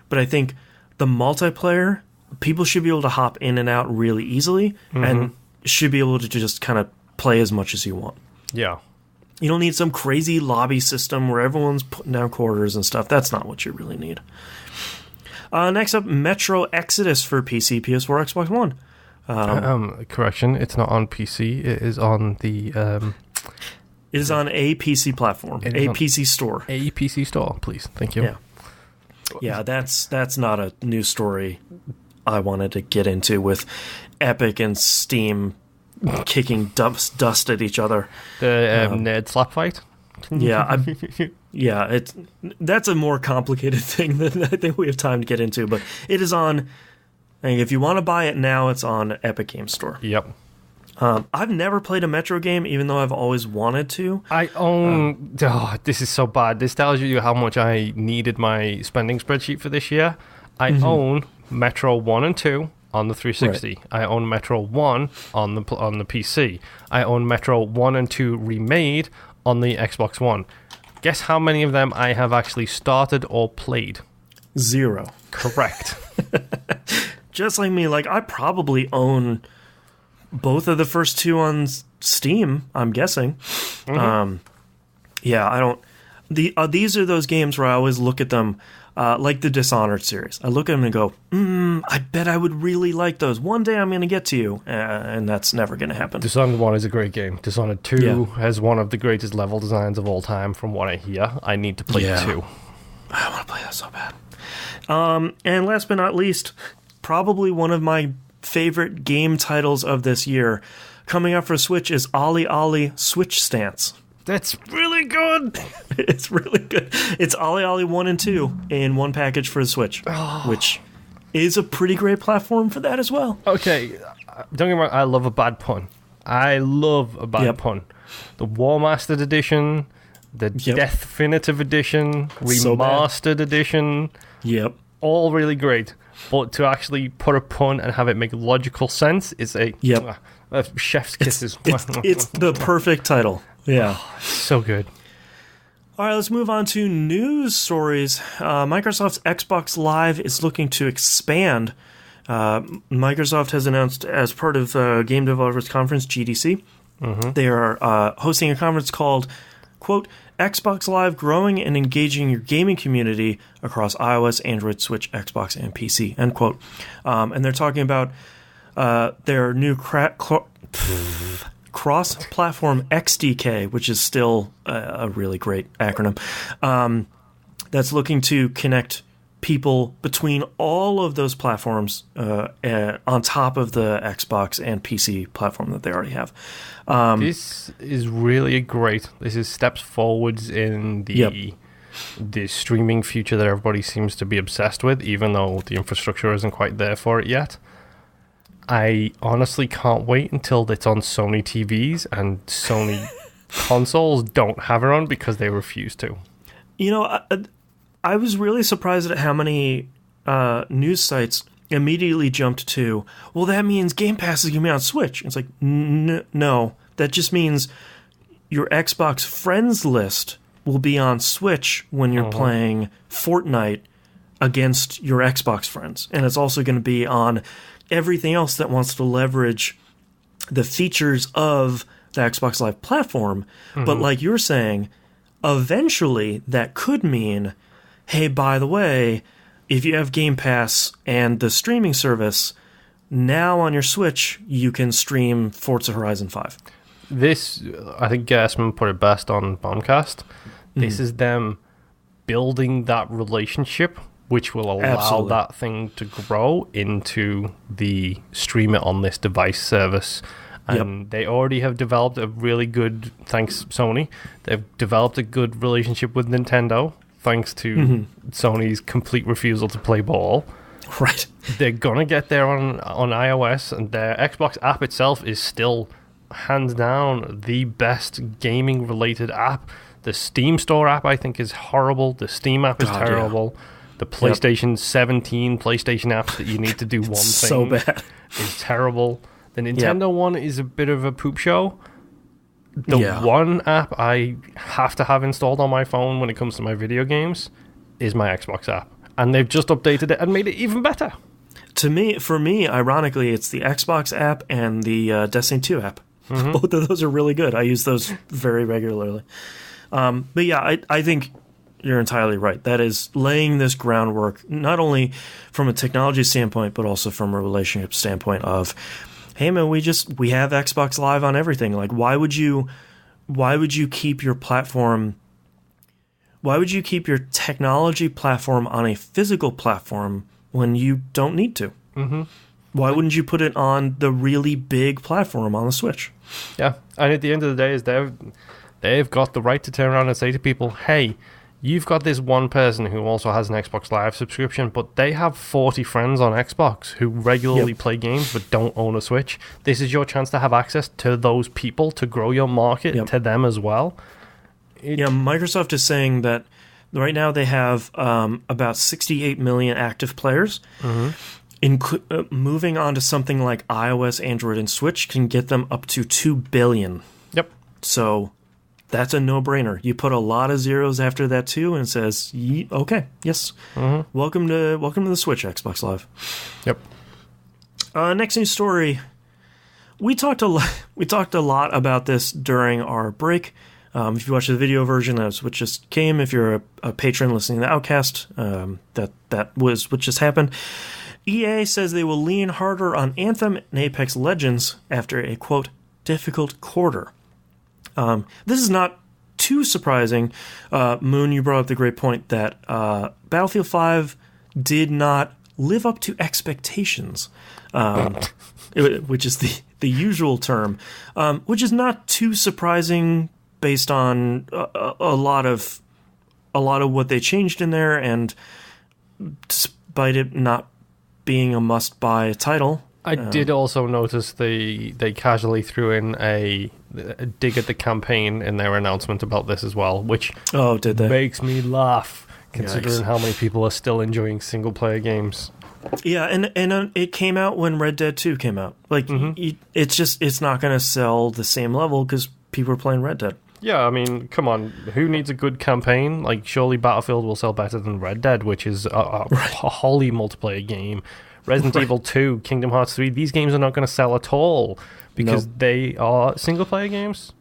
Speaker 1: But I think the multiplayer, people should be able to hop in and out really easily and should be able to just kind of play as much as you want.
Speaker 2: Yeah.
Speaker 1: You don't need some crazy lobby system where everyone's putting down quarters and stuff. That's not what you really need. Next up, Metro Exodus for PC, PS4, Xbox One.
Speaker 2: Correction, it's not on PC. It is on the...
Speaker 1: it is on a PC platform, a PC store.
Speaker 2: A PC store, please. Thank you.
Speaker 1: Yeah, that's not a news story I wanted to get into with Epic and Steam kicking dust at each other.
Speaker 2: The nerd slap fight?
Speaker 1: Yeah, that's a more complicated thing than I think we have time to get into, but it is on... if you want to buy it now, it's on Epic Games Store.
Speaker 2: Yep.
Speaker 1: I've never played a Metro game, even though I've always wanted to.
Speaker 2: I own... this is so bad. This tells you how much I needed my spending spreadsheet for this year. I own Metro 1 and 2 on the 360. Right. I own Metro 1 on the PC. I own Metro 1 and 2 remade on the Xbox One. Guess how many of them I have actually started or played?
Speaker 1: 0.
Speaker 2: Correct.
Speaker 1: Just like me, I probably own both of the first 2 on Steam, I'm guessing. I don't... these are those games where I always look at them, like the Dishonored series. I look at them and go, I bet I would really like those. One day I'm going to get to you, and that's never going to happen.
Speaker 2: Dishonored 1 is a great game. Dishonored 2 has one of the greatest level designs of all time, from what I hear. I need to play 2.
Speaker 1: I want to play that so bad. And last but not least, probably one of my favorite game titles of this year, coming out for Switch, is Ollie Ollie Switch Stance.
Speaker 2: That's really good.
Speaker 1: It's really good. It's Ollie Ollie 1 and 2 in one package for the Switch, which is a pretty great platform for that as well.
Speaker 2: Okay, don't get me wrong, I love a bad pun. I love a bad pun. The War Mastered Edition, the Definitive Edition, Remastered Edition.
Speaker 1: Yep.
Speaker 2: All really great. But to actually put a pun and have it make logical sense is a chef's kisses.
Speaker 1: It's the perfect title. Yeah.
Speaker 2: So good.
Speaker 1: All right, let's move on to news stories. Microsoft's Xbox Live is looking to expand. Microsoft has announced, as part of Game Developers Conference, GDC, they are hosting a conference called, quote, Xbox Live, growing and engaging your gaming community across iOS, Android, Switch, Xbox, and PC, end quote. And they're talking about their new cross-platform XDK, which is still a really great acronym, that's looking to connect people between all of those platforms on top of the Xbox and PC platform that they already have.
Speaker 2: This is really great. This is steps forwards in the streaming future that everybody seems to be obsessed with, even though the infrastructure isn't quite there for it yet. I honestly can't wait until it's on Sony TVs and Sony consoles don't have it on because they refuse to.
Speaker 1: You know, I was really surprised at how many news sites immediately jumped to, well, that means Game Pass is going to be on Switch. It's like, no, that just means your Xbox friends list will be on Switch when you're playing Fortnite against your Xbox friends. And it's also going to be on everything else that wants to leverage the features of the Xbox Live platform. But like you're saying, eventually that could mean, hey, by the way, if you have Game Pass and the streaming service, now on your Switch, you can stream Forza Horizon 5.
Speaker 2: This, I think Gassman put it best on Bombcast. This is them building that relationship, which will allow that thing to grow into the stream it on this device service. And they already have developed a really good, thanks Sony, they've developed a good relationship with Nintendo, thanks to Sony's complete refusal to play ball.
Speaker 1: Right.
Speaker 2: They're going to get there on iOS, and their Xbox app itself is still, hands down, the best gaming-related app. The Steam Store app, I think, is horrible. The Steam app is terrible. Yeah. The PlayStation 17 PlayStation apps that you need to do one thing
Speaker 1: so bad.
Speaker 2: Is terrible. The Nintendo one is a bit of a poop show. The one app I have to have installed on my phone when it comes to my video games is my Xbox app. And they've just updated it and made it even better.
Speaker 1: For me, ironically, it's the Xbox app and the Destiny 2 app. Both of those are really good. I use those very regularly. But yeah, I think you're entirely right. That is laying this groundwork, not only from a technology standpoint, but also from a relationship standpoint of, hey man, we have Xbox Live on everything. Like, why would you keep your platform? Why would you keep your technology platform on a physical platform when you don't need to?
Speaker 2: Mm-hmm.
Speaker 1: Why wouldn't you put it on the really big platform on the Switch?
Speaker 2: Yeah, and at the end of the day, is they've got the right to turn around and say to people, hey, you've got this one person who also has an Xbox Live subscription, but they have 40 friends on Xbox who regularly play games but don't own a Switch. This is your chance to have access to those people, to grow your market to them as well.
Speaker 1: Microsoft is saying that right now they have about 68 million active players. Mm-hmm. Moving on to something like iOS, Android, and Switch can get them up to 2 billion.
Speaker 2: Yep.
Speaker 1: So that's a no-brainer. You put a lot of zeros after that too, and it says, okay, yes, welcome to the Switch, Xbox Live.
Speaker 2: Yep.
Speaker 1: Next news story. We talked a lot about this during our break. If you watch the video version, that's what just came. If you're a patron listening to Outcast, that was what just happened. EA says they will lean harder on Anthem and Apex Legends after a, quote, difficult quarter. This is not too surprising. Moon, you brought up the great point that Battlefield 5 did not live up to expectations, which is the usual term, which is not too surprising based on a lot of what they changed in there, and despite it not being a must-buy title.
Speaker 2: I did also notice they casually threw in a dig at the campaign in their announcement about this as well, which
Speaker 1: did they?
Speaker 2: Makes me laugh, considering how many people are still enjoying single-player games.
Speaker 1: Yeah, and it came out when Red Dead 2 came out. Like, it's not going to sell the same level because people are playing Red Dead.
Speaker 2: Yeah, I mean, come on. Who needs a good campaign? Like, surely Battlefield will sell better than Red Dead, which is a wholly multiplayer game. Resident Evil 2, Kingdom Hearts 3, these games are not going to sell at all because they are single-player games.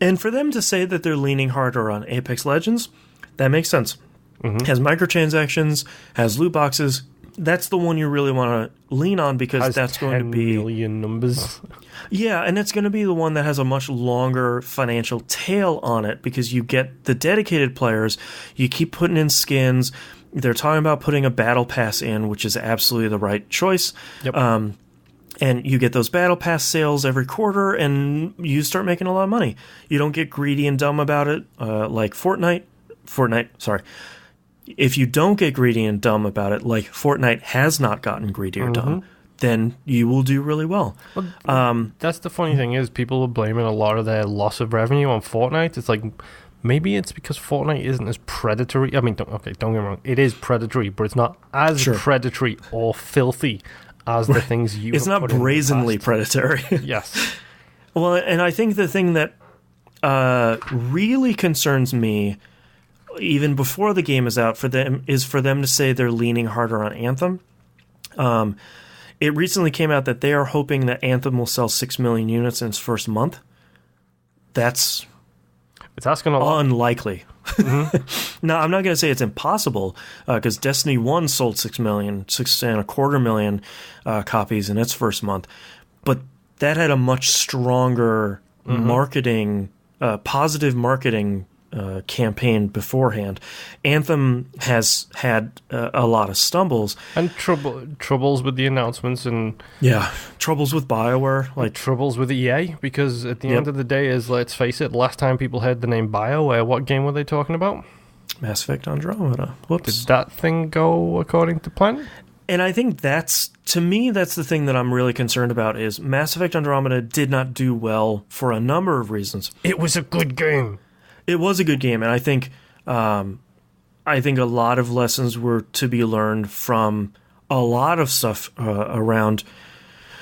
Speaker 1: And for them to say that they're leaning harder on Apex Legends, that makes sense. Mm-hmm. Has microtransactions, has loot boxes. That's the one you really want to lean on because that's going to be
Speaker 2: 10 million numbers.
Speaker 1: Yeah, and it's going to be the one that has a much longer financial tail on it because you get the dedicated players, you keep putting in skins. They're talking about putting a battle pass in, which is absolutely the right choice.
Speaker 2: Yep.
Speaker 1: And you get those battle pass sales every quarter, and you start making a lot of money. You don't get greedy and dumb about it, like Fortnite. Sorry. If you don't get greedy and dumb about it, like Fortnite has not gotten greedy or dumb, then you will do really well.
Speaker 2: That's the funny thing is people are blaming a lot of their loss of revenue on Fortnite. It's like, maybe it's because Fortnite isn't as predatory. I mean, don't get me wrong. It is predatory, but it's not as predatory or filthy as the things you
Speaker 1: It's not brazenly predatory.
Speaker 2: Yes.
Speaker 1: Well, and I think the thing that really concerns me, even before the game is out, for them to say they're leaning harder on Anthem. It recently came out that they are hoping that Anthem will sell 6 million units in its first month. It's
Speaker 2: asking a lot.
Speaker 1: Unlikely. Now, I'm not going to say it's impossible, because Destiny 1 sold 6.25 million copies in its first month. But that had a much stronger marketing, positive marketing campaign beforehand. Anthem has had a lot of stumbles
Speaker 2: and troubles with the announcements, and
Speaker 1: troubles with BioWare, like
Speaker 2: troubles with EA, because at the end of the day, is, let's face it, last time people heard the name BioWare, what game were they talking about?
Speaker 1: Mass Effect Andromeda. Whoops.
Speaker 2: Did that thing go according to plan?
Speaker 1: And I think that's the thing that I'm really concerned about, is Mass Effect Andromeda did not do well for a number of reasons.
Speaker 2: It was a good game.
Speaker 1: It was a good game, and I think a lot of lessons were to be learned from a lot of stuff around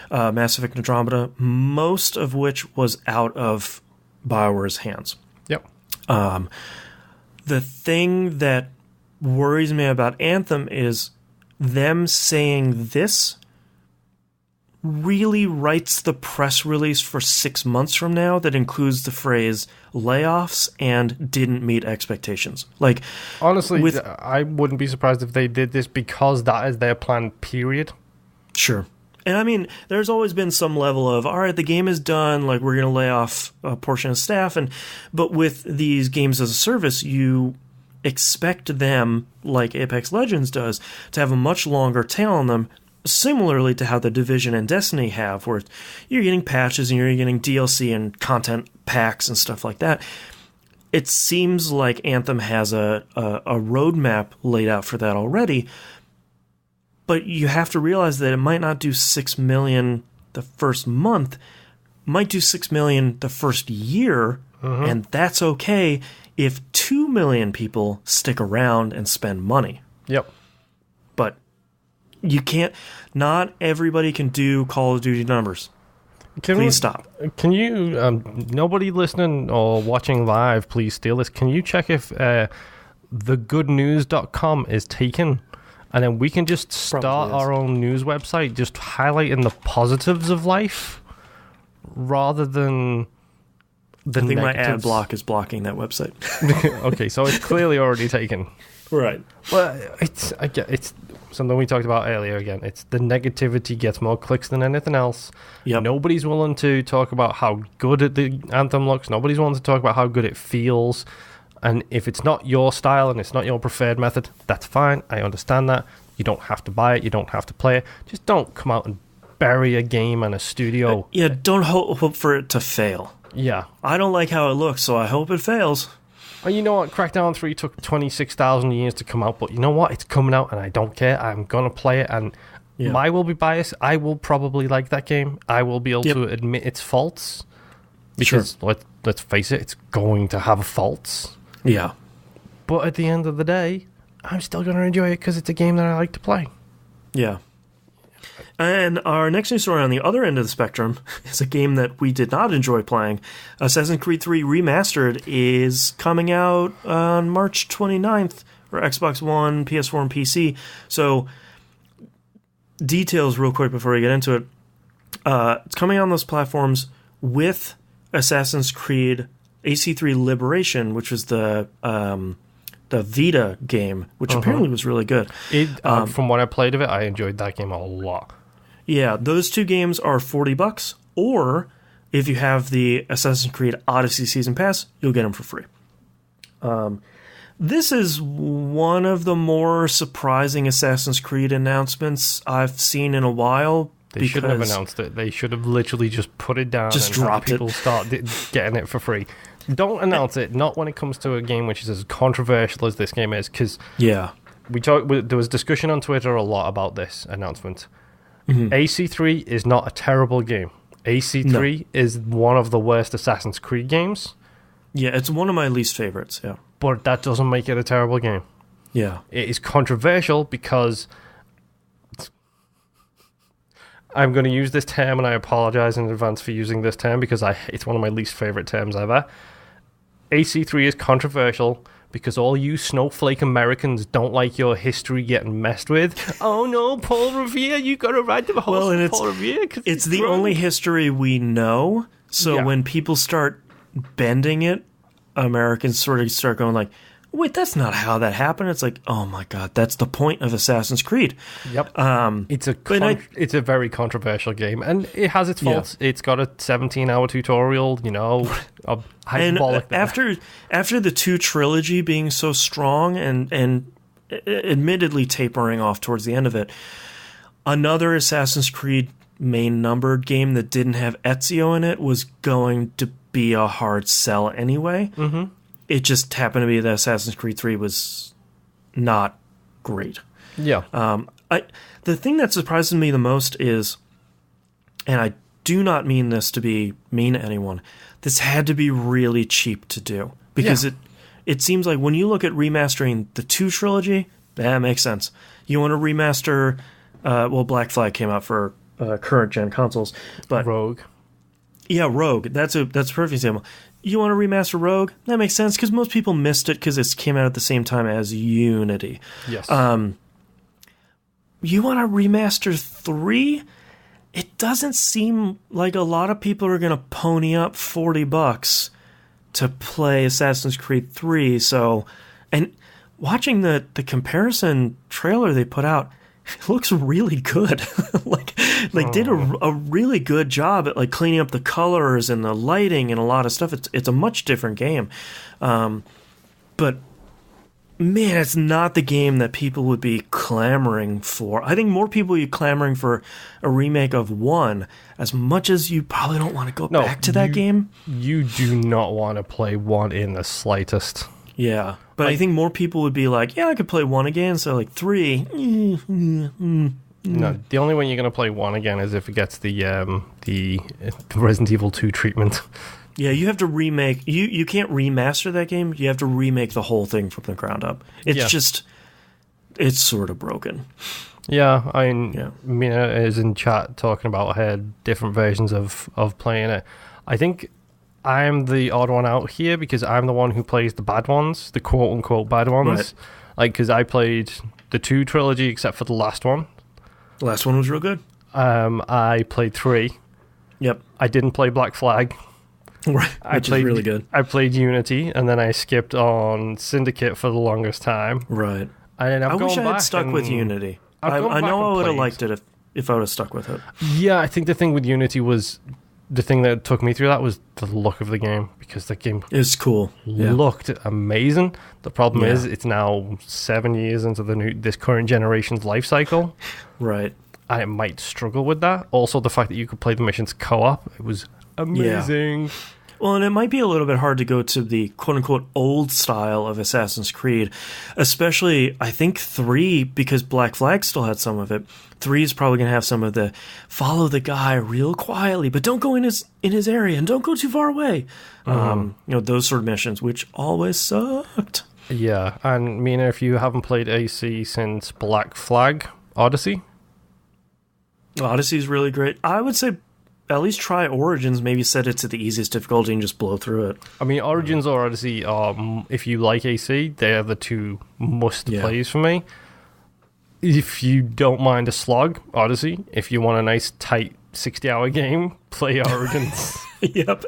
Speaker 1: Mass Effect Andromeda, most of which was out of BioWare's hands.
Speaker 2: Yep.
Speaker 1: The thing that worries me about Anthem is them saying this really writes the press release for 6 months from now that includes the phrase layoffs and didn't meet expectations. Like,
Speaker 2: honestly, I wouldn't be surprised if they did this because that is their plan, period.
Speaker 1: Sure. And I mean, there's always been some level of, all right, the game is done, like we're going to lay off a portion of staff. But with these games as a service, you expect them, like Apex Legends does, to have a much longer tail on them, similarly to how the Division and Destiny have, where you're getting patches and you're getting DLC and content packs and stuff like that. It seems like Anthem has a roadmap laid out for that already, but you have to realize that it might not do 6 million the first month, might do 6 million the first year, and that's okay if 2 million people stick around and spend money.
Speaker 2: Yep.
Speaker 1: But you can't, not everybody can do Call of Duty numbers. Please stop.
Speaker 2: Can you, nobody listening or watching live, please steal this. Can you check if thegoodnews.com is taken? And then we can just start our own news website, just highlighting the positives of life rather than the
Speaker 1: I think
Speaker 2: negatives.
Speaker 1: my ad block is blocking that website.
Speaker 2: Okay, so it's clearly already taken.
Speaker 1: Right.
Speaker 2: Well, it's something we talked about earlier again. It's the negativity gets more clicks than anything else.
Speaker 1: Yep.
Speaker 2: Nobody's willing to talk about how good the Anthem looks. Nobody's willing to talk about how good it feels. And if it's not your style and it's not your preferred method, that's fine. I understand that. You don't have to buy it. You don't have to play it. Just don't come out and bury a game and a studio.
Speaker 1: Yeah, don't hope for it to fail.
Speaker 2: Yeah.
Speaker 1: I don't like how it looks, so I hope it fails.
Speaker 2: And you know what? Crackdown 3 took 26,000 years to come out, but you know what? It's coming out and I don't care. I'm going to play it, and I will be biased. I will probably like that game. I will be able to admit its faults because, let's face it, it's going to have faults.
Speaker 1: Yeah.
Speaker 2: But at the end of the day, I'm still going to enjoy it because it's a game that I like to play.
Speaker 1: Yeah. And our next news story on the other end of the spectrum is a game that we did not enjoy playing. Assassin's Creed 3 Remastered is coming out on March 29th for Xbox One, PS4, and PC. So, details real quick before we get into it. It's coming on those platforms with Assassin's Creed AC3 Liberation, which was the Vita game, which apparently was really good.
Speaker 2: From what I played of it, I enjoyed that game a lot.
Speaker 1: Yeah, those two games are $40, or if you have the Assassin's Creed Odyssey Season Pass, you'll get them for free. This is one of the more surprising Assassin's Creed announcements I've seen in a while.
Speaker 2: They shouldn't have announced it. They should have literally just put it down
Speaker 1: just
Speaker 2: and
Speaker 1: dropped
Speaker 2: people start getting it for free. Don't announce it, not when it comes to a game which is as controversial as this game is, because there was discussion on Twitter a lot about this announcement. AC3 is not a terrible game. AC3 is one of the worst Assassin's Creed games.
Speaker 1: Yeah, it's one of my least favorites, yeah.
Speaker 2: But that doesn't make it a terrible game.
Speaker 1: Yeah.
Speaker 2: It is controversial because... I'm going to use this term, and I apologize in advance for using this term because it's one of my least favorite terms ever. AC3 is controversial because all you snowflake Americans don't like your history getting messed with. Oh no, Paul Revere, you got to ride the horse with Paul Revere.
Speaker 1: It's the only history we know, so when people start bending it, Americans sort of start going like, wait, that's not how that happened. It's like, oh my god, that's the point of Assassin's Creed.
Speaker 2: Yep. It's a very controversial game, and it has its faults. It's got a 17-hour tutorial, hyperbolic.
Speaker 1: And after the 2 trilogy being so strong and admittedly tapering off towards the end of it, another Assassin's Creed main numbered game that didn't have Ezio in it was going to be a hard sell anyway. Mm-hmm. It just happened to be that Assassin's Creed 3 was not great.
Speaker 2: Yeah.
Speaker 1: The thing that surprises me the most is, and I do not mean this to be mean to anyone, this had to be really cheap to do. Because it seems like when you look at remastering the 2 trilogy, that makes sense. You want to remaster, Black Flag came out for current-gen consoles. But
Speaker 2: Rogue.
Speaker 1: Yeah, Rogue. That's a perfect example. You want to remaster Rogue? That makes sense because most people missed it because it came out at the same time as Unity.
Speaker 2: Yes.
Speaker 1: You want to remaster 3? It doesn't seem like a lot of people are going to pony up $40 to play Assassin's Creed 3. So, and watching the comparison trailer they put out, it looks really good. like did a really good job at like cleaning up the colors and the lighting and a lot of stuff. It's a much different game. But man, it's not the game that people would be clamoring for. I think more people would be clamoring for a remake of 1 as much as you probably don't want to go back to that game.
Speaker 2: You do not want to play 1 in the slightest.
Speaker 1: Yeah, but I think more people would be like, yeah, I could play 1 again, so like 3.
Speaker 2: No, the only way you're going to play 1 again is if it gets the Resident Evil 2 treatment.
Speaker 1: Yeah, you have to remake. You can't remaster that game. You have to remake the whole thing from the ground up. It's sort of broken.
Speaker 2: Yeah, Mina is in chat talking about her different versions of playing it. I think I'm the odd one out here because I'm the one who plays the bad ones, the quote-unquote bad ones.
Speaker 1: Right.
Speaker 2: Like, because I played the 2 trilogy except for the last one.
Speaker 1: The last one was real good.
Speaker 2: I played 3.
Speaker 1: Yep.
Speaker 2: I didn't play Black Flag.
Speaker 1: Right, which is really good.
Speaker 2: I played Unity, and then I skipped on Syndicate for the longest time.
Speaker 1: Right.
Speaker 2: And
Speaker 1: I wish I had stuck with Unity. I know I would have liked it if I would have stuck with it.
Speaker 2: Yeah, I think the thing with Unity was... The thing that took me through that was the look of the game, because the game
Speaker 1: is cool.
Speaker 2: Looked amazing. The problem is it's now 7 years into this current generation's life cycle.
Speaker 1: Right.
Speaker 2: And it might struggle with that. Also, the fact that you could play the missions co-op, it was amazing.
Speaker 1: Yeah. Well, and it might be a little bit hard to go to the quote-unquote old style of Assassin's Creed, especially, I think, 3, because Black Flag still had some of it. 3 is probably going to have some of the follow the guy real quietly, but don't go in his area and don't go too far away. Those sort of missions, which always sucked.
Speaker 2: Yeah, and Mina, if you haven't played AC since Black Flag, Odyssey
Speaker 1: is really great. I would say at least try Origins, maybe set it to the easiest difficulty and just blow through it.
Speaker 2: I mean, Origins or Odyssey are, if you like AC, they are the 2 must-plays for me. If you don't mind a slog, Odyssey. If you want a nice, tight 60-hour game, play Origins.
Speaker 1: Yep.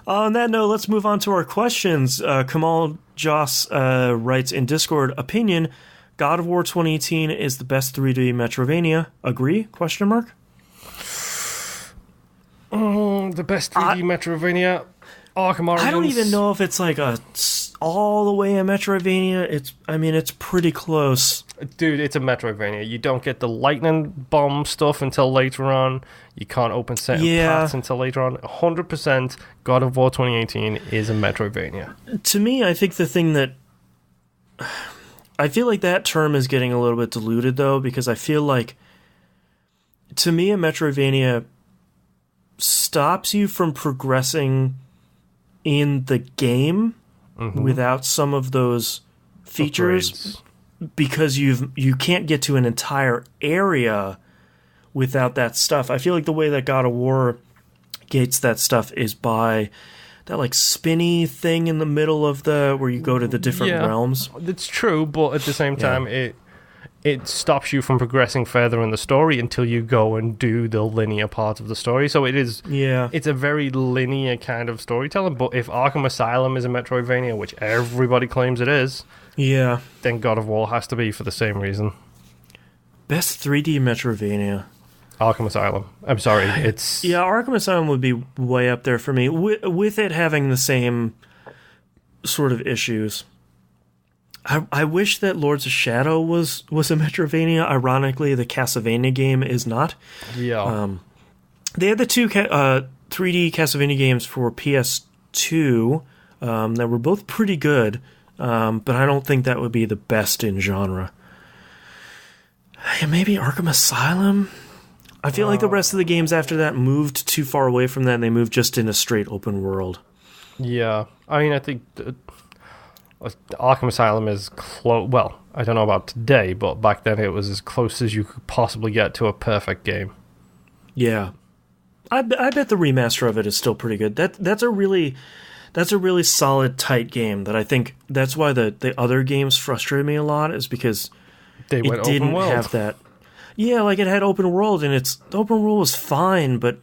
Speaker 1: On that note, let's move on to our questions. Kamal Joss writes in Discord, opinion, God of War 2018 is the best 3D Metroidvania. Agree? Question mark.
Speaker 2: The best 3D Metroidvania, Arkham Origins.
Speaker 1: I don't even know if it's like all the way a Metroidvania. It's pretty close.
Speaker 2: Dude, it's a Metroidvania. You don't get the lightning bomb stuff until later on. You can't open certain paths until later on. 100% God of War 2018 is a Metroidvania.
Speaker 1: To me, I think the thing that... I feel like that term is getting a little bit diluted, though, because I feel like, to me, a Metroidvania stops you from progressing in the game without some of those features because you can't get to an entire area without that stuff. I feel like the way that God of War gates that stuff is by that like spinny thing in the middle of where you go to the different realms.
Speaker 2: It's true, but at the same time it stops you from progressing further in the story until you go and do the linear part of the story. So it's a very linear kind of storytelling. But if Arkham Asylum is a Metroidvania, which everybody claims it is, then God of War has to be for the same reason.
Speaker 1: Best 3D Metroidvania.
Speaker 2: Arkham Asylum. I'm sorry, it's...
Speaker 1: Yeah, Arkham Asylum would be way up there for me, with it having the same sort of issues. I wish that Lords of Shadow was a Metroidvania. Ironically, the Castlevania game is not.
Speaker 2: Yeah.
Speaker 1: They had the 2 3D Castlevania games for PS2 that were both pretty good, but I don't think that would be the best in genre. Maybe Arkham Asylum? I feel like the rest of the games after that moved too far away from that, and they moved just in a straight open world.
Speaker 2: Yeah. I mean, I think... Arkham Asylum is close. Well, I don't know about today, but back then it was as close as you could possibly get to a perfect game.
Speaker 1: Yeah, I bet the remaster of it is still pretty good. That's a really solid, tight game. That I think that's why the other games frustrated me a lot, is because
Speaker 2: they went open world.
Speaker 1: Have that. Yeah, like it had open world, and the open world was fine, but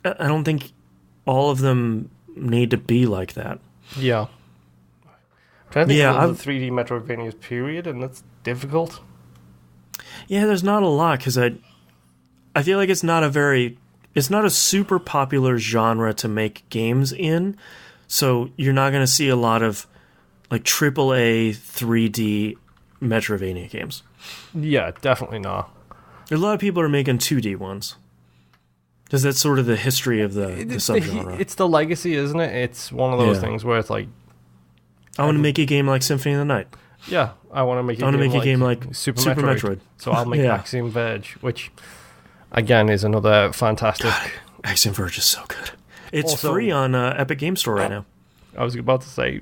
Speaker 1: I don't think all of them need to be like that.
Speaker 2: Yeah. I'm trying to think of the 3D Metroidvanias period, and that's difficult.
Speaker 1: Yeah, there's not a lot, because I feel like it's not a super popular genre to make games in, so you're not going to see a lot of like AAA 3D Metroidvania games.
Speaker 2: Yeah, definitely not.
Speaker 1: A lot of people are making 2D ones. Because that's sort of the history of the subgenre.
Speaker 2: It's the legacy, isn't it? It's one of those things where it's like...
Speaker 1: I want to make a game like Symphony of the Night.
Speaker 2: Yeah, I want to make a game like
Speaker 1: Super Metroid.
Speaker 2: So I'll make Axiom Verge, which, again, is another fantastic...
Speaker 1: God, Axiom Verge is so good. It's also free on Epic Game Store right now.
Speaker 2: I was about to say,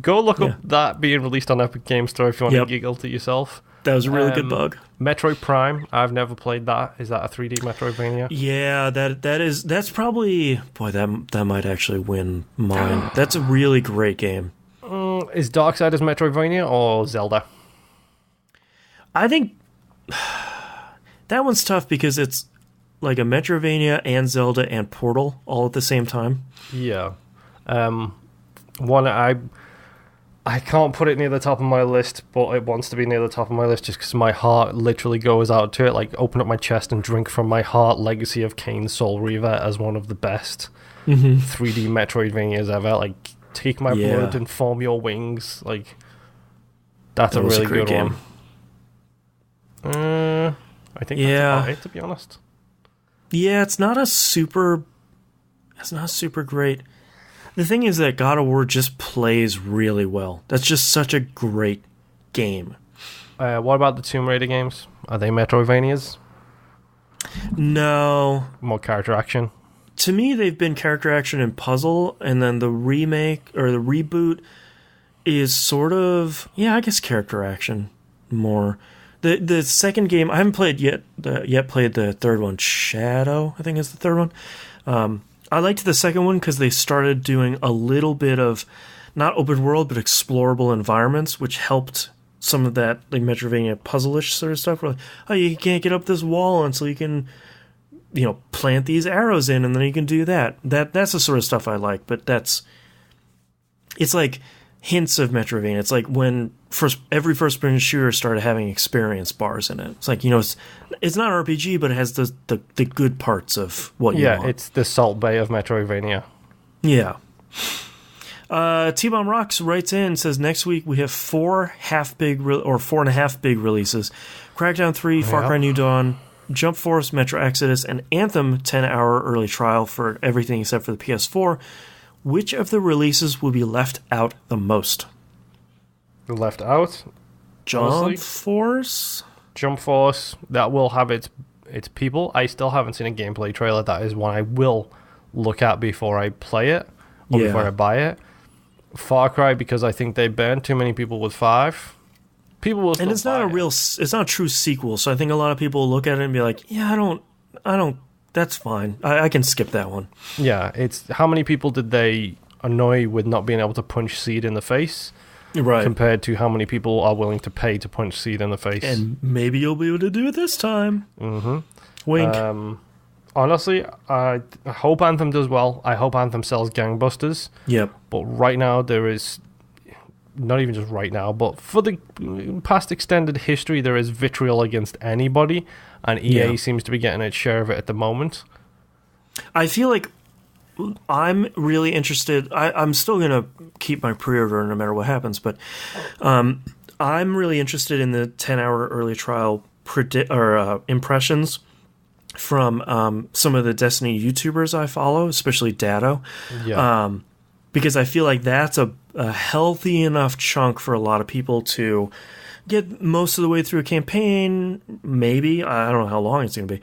Speaker 2: go look up that being released on Epic Game Store if you want to giggle to yourself.
Speaker 1: That was a really good bug.
Speaker 2: Metroid Prime, I've never played that. Is that a 3D Metroidvania?
Speaker 1: Yeah, that's probably... Boy, that might actually win mine. That's a really great game.
Speaker 2: Is Darksiders Metroidvania or Zelda?
Speaker 1: I think that one's tough because it's like a Metroidvania and Zelda and Portal all at the same time.
Speaker 2: Yeah. One I can't put it near the top of my list, but it wants to be near the top of my list just because my heart literally goes out to it. Like, open up my chest and drink from my heart. Legacy of Kain Soul Reaver as one of the best 3D Metroidvanias ever. Like, take my blood and form your wings. Like, that's a really good game. I think that's about it, to be honest.
Speaker 1: Yeah, it's not super great. The thing is that God of War just plays really well. That's just such a great game.
Speaker 2: What about the Tomb Raider games? Are they Metroidvanias?
Speaker 1: No.
Speaker 2: More character action?
Speaker 1: To me, they've been character action and puzzle, and then the remake or the reboot is sort of, I guess character action more. The second game, I haven't played yet played the third one. Shadow, I think is the third one. I liked the second one because they started doing a little bit of not open world but explorable environments, which helped some of that like Metroidvania puzzle-ish sort of stuff. Where like, oh, you can't get up this wall until you can, plant these arrows in, and then you can do that. That's the sort of stuff I like. But it's like hints of Metroidvania. It's like when every first-person shooter started having experience bars in it. It's like, it's not an RPG, but it has the good parts of what you want.
Speaker 2: Yeah, it's the Salt Bay of Metroidvania.
Speaker 1: Yeah. T-Bomb Rocks writes in and says, next week we have 4 and a half big releases. Crackdown 3, Far Cry New Dawn, Jump Force, Metro Exodus, and Anthem 10-hour early trial for everything except for the PS4. Which of the releases will be left out the most?
Speaker 2: Left out?
Speaker 1: Jump Force?
Speaker 2: Jump Force, that will have its people. I still haven't seen a gameplay trailer. That is one I will look at before I play it, or before I buy it. Far Cry, because I think they burned too many people with 5. People will still
Speaker 1: and it's not it's not a true sequel, so I think a lot of people will look at it and be like, yeah, I don't, that's fine. I can skip that one.
Speaker 2: Yeah, it's how many people did they annoy with not being able to punch Seed in the face?
Speaker 1: Right.
Speaker 2: Compared to how many people are willing to pay to punch Seed in the face.
Speaker 1: And maybe you'll be able to do it this time.
Speaker 2: Mm-hmm.
Speaker 1: Wink.
Speaker 2: Honestly, I hope Anthem does well. I hope Anthem sells gangbusters.
Speaker 1: Yep.
Speaker 2: But right now, there is... Not even just right now, but for the past extended history, there is vitriol against anybody. And EA seems to be getting its share of it at the moment.
Speaker 1: I feel like I'm really interested. I'm still going to keep my pre-order no matter what happens, but I'm really interested in the 10-hour early trial impressions from some of the Destiny YouTubers I follow, especially Dado.
Speaker 2: Yeah.
Speaker 1: Because I feel like that's a healthy enough chunk for a lot of people to get most of the way through a campaign, maybe. I don't know how long it's going to be.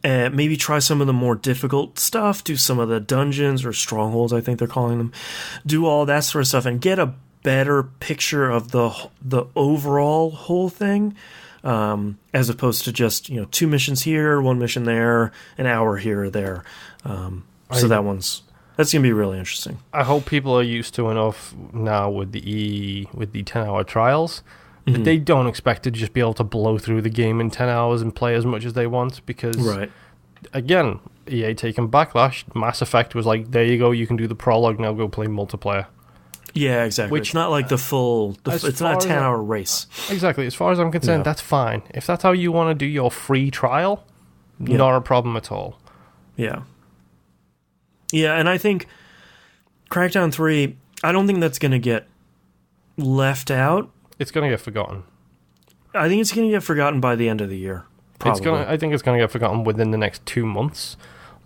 Speaker 1: And maybe try some of the more difficult stuff, do some of the dungeons or strongholds, I think they're calling them, do all that sort of stuff and get a better picture of the overall whole thing, as opposed to just 2 missions here, 1 mission there, an hour here or there. So that's going to be really interesting.
Speaker 2: I hope people are used to enough now with the 10-hour trials they don't expect to just be able to blow through the game in 10 hours and play as much as they want because, again, EA taking Backlash, Mass Effect was like, there you go, you can do the prologue, now go play multiplayer.
Speaker 1: Yeah, exactly. It's not like the full... it's not a 10-hour race.
Speaker 2: Exactly. As far as I'm concerned, that's fine. If that's how you want to do your free trial, not a problem at all.
Speaker 1: Yeah. Yeah, and I think Crackdown 3, I don't think that's going to get left out.
Speaker 2: It's going to get forgotten.
Speaker 1: I think it's going to get forgotten by the end of the year. Probably.
Speaker 2: I think it's going to get forgotten within the next 2 months.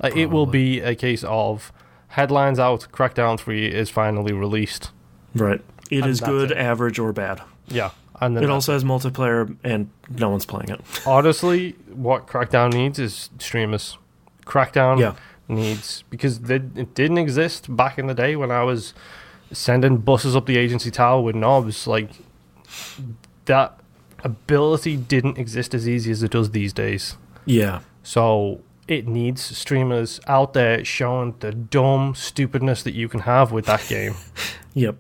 Speaker 2: It will be a case of headlines out, Crackdown 3 is finally released.
Speaker 1: Right. It is good, average, or bad.
Speaker 2: Yeah. And then
Speaker 1: it also has multiplayer, and no one's playing it.
Speaker 2: Honestly, what Crackdown needs is streamers. Crackdown needs... Because it didn't exist back in the day when I was sending buses up the agency tower with knobs. Like, that ability didn't exist as easy as it does these days.
Speaker 1: Yeah.
Speaker 2: So it needs streamers out there showing the dumb stupidness that you can have with that game.
Speaker 1: Yep.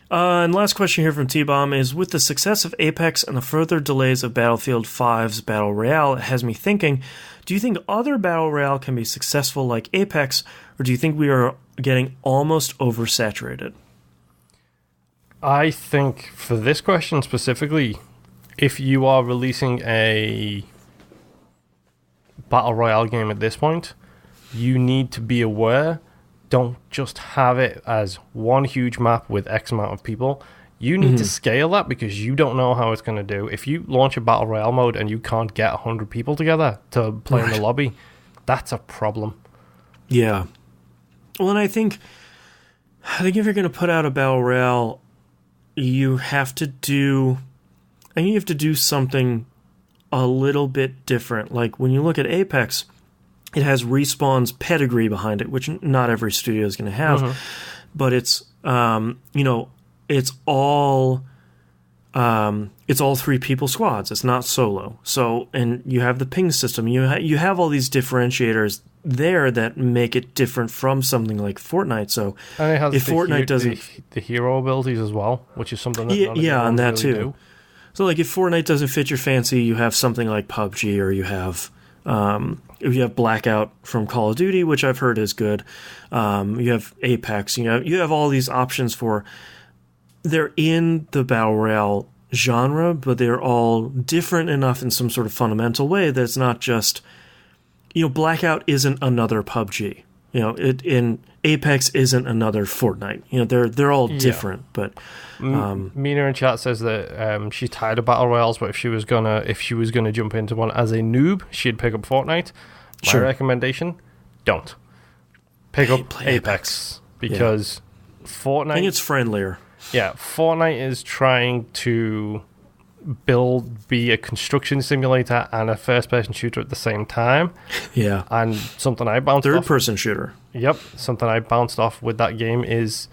Speaker 1: And last question here from T-Bomb is, with the success of Apex and the further delays of Battlefield 5's Battle Royale, it has me thinking, do you think other Battle Royale can be successful like Apex, or do you think we are getting almost oversaturated?
Speaker 2: I think for this question specifically, if you are releasing a Battle Royale game at this point, you need to be aware. Don't just have it as one huge map with X amount of people. You need to scale that because you don't know how it's going to do. If you launch a Battle Royale mode and you can't get 100 people together to play in the lobby, that's a problem.
Speaker 1: Yeah. Well, and I think if you're going to put out a Battle Royale, you have to do something a little bit different. Like when you look at Apex, it has Respawn's pedigree behind it, which not every studio is going to have, but it's it's all 3-people squads. It's not solo. So, and you have the ping system. You have all these differentiators there that make it different from something like Fortnite. So,
Speaker 2: and it has
Speaker 1: if Fortnite doesn't
Speaker 2: the hero abilities as well, which is something that
Speaker 1: and that
Speaker 2: really
Speaker 1: too.
Speaker 2: Do.
Speaker 1: So, like if Fortnite doesn't fit your fancy, you have something like PUBG, or you have Blackout from Call of Duty, which I've heard is good. You have Apex. You have all these options for. They're in the Battle Royale genre, but they're all different enough in some sort of fundamental way that it's not just, Blackout isn't another PUBG. In Apex isn't another Fortnite. They're all different, but
Speaker 2: Mina in chat says that she's tired of battle royales, but if she was gonna jump into one as a noob, she'd pick up Fortnite. My recommendation: don't pick up Apex because Fortnite.
Speaker 1: I think it's friendlier.
Speaker 2: Yeah, Fortnite is trying to be a construction simulator and a first-person shooter at the same time.
Speaker 1: Yeah.
Speaker 2: And something I bounced
Speaker 1: Third-person shooter.
Speaker 2: Yep. Something I bounced off with that game is,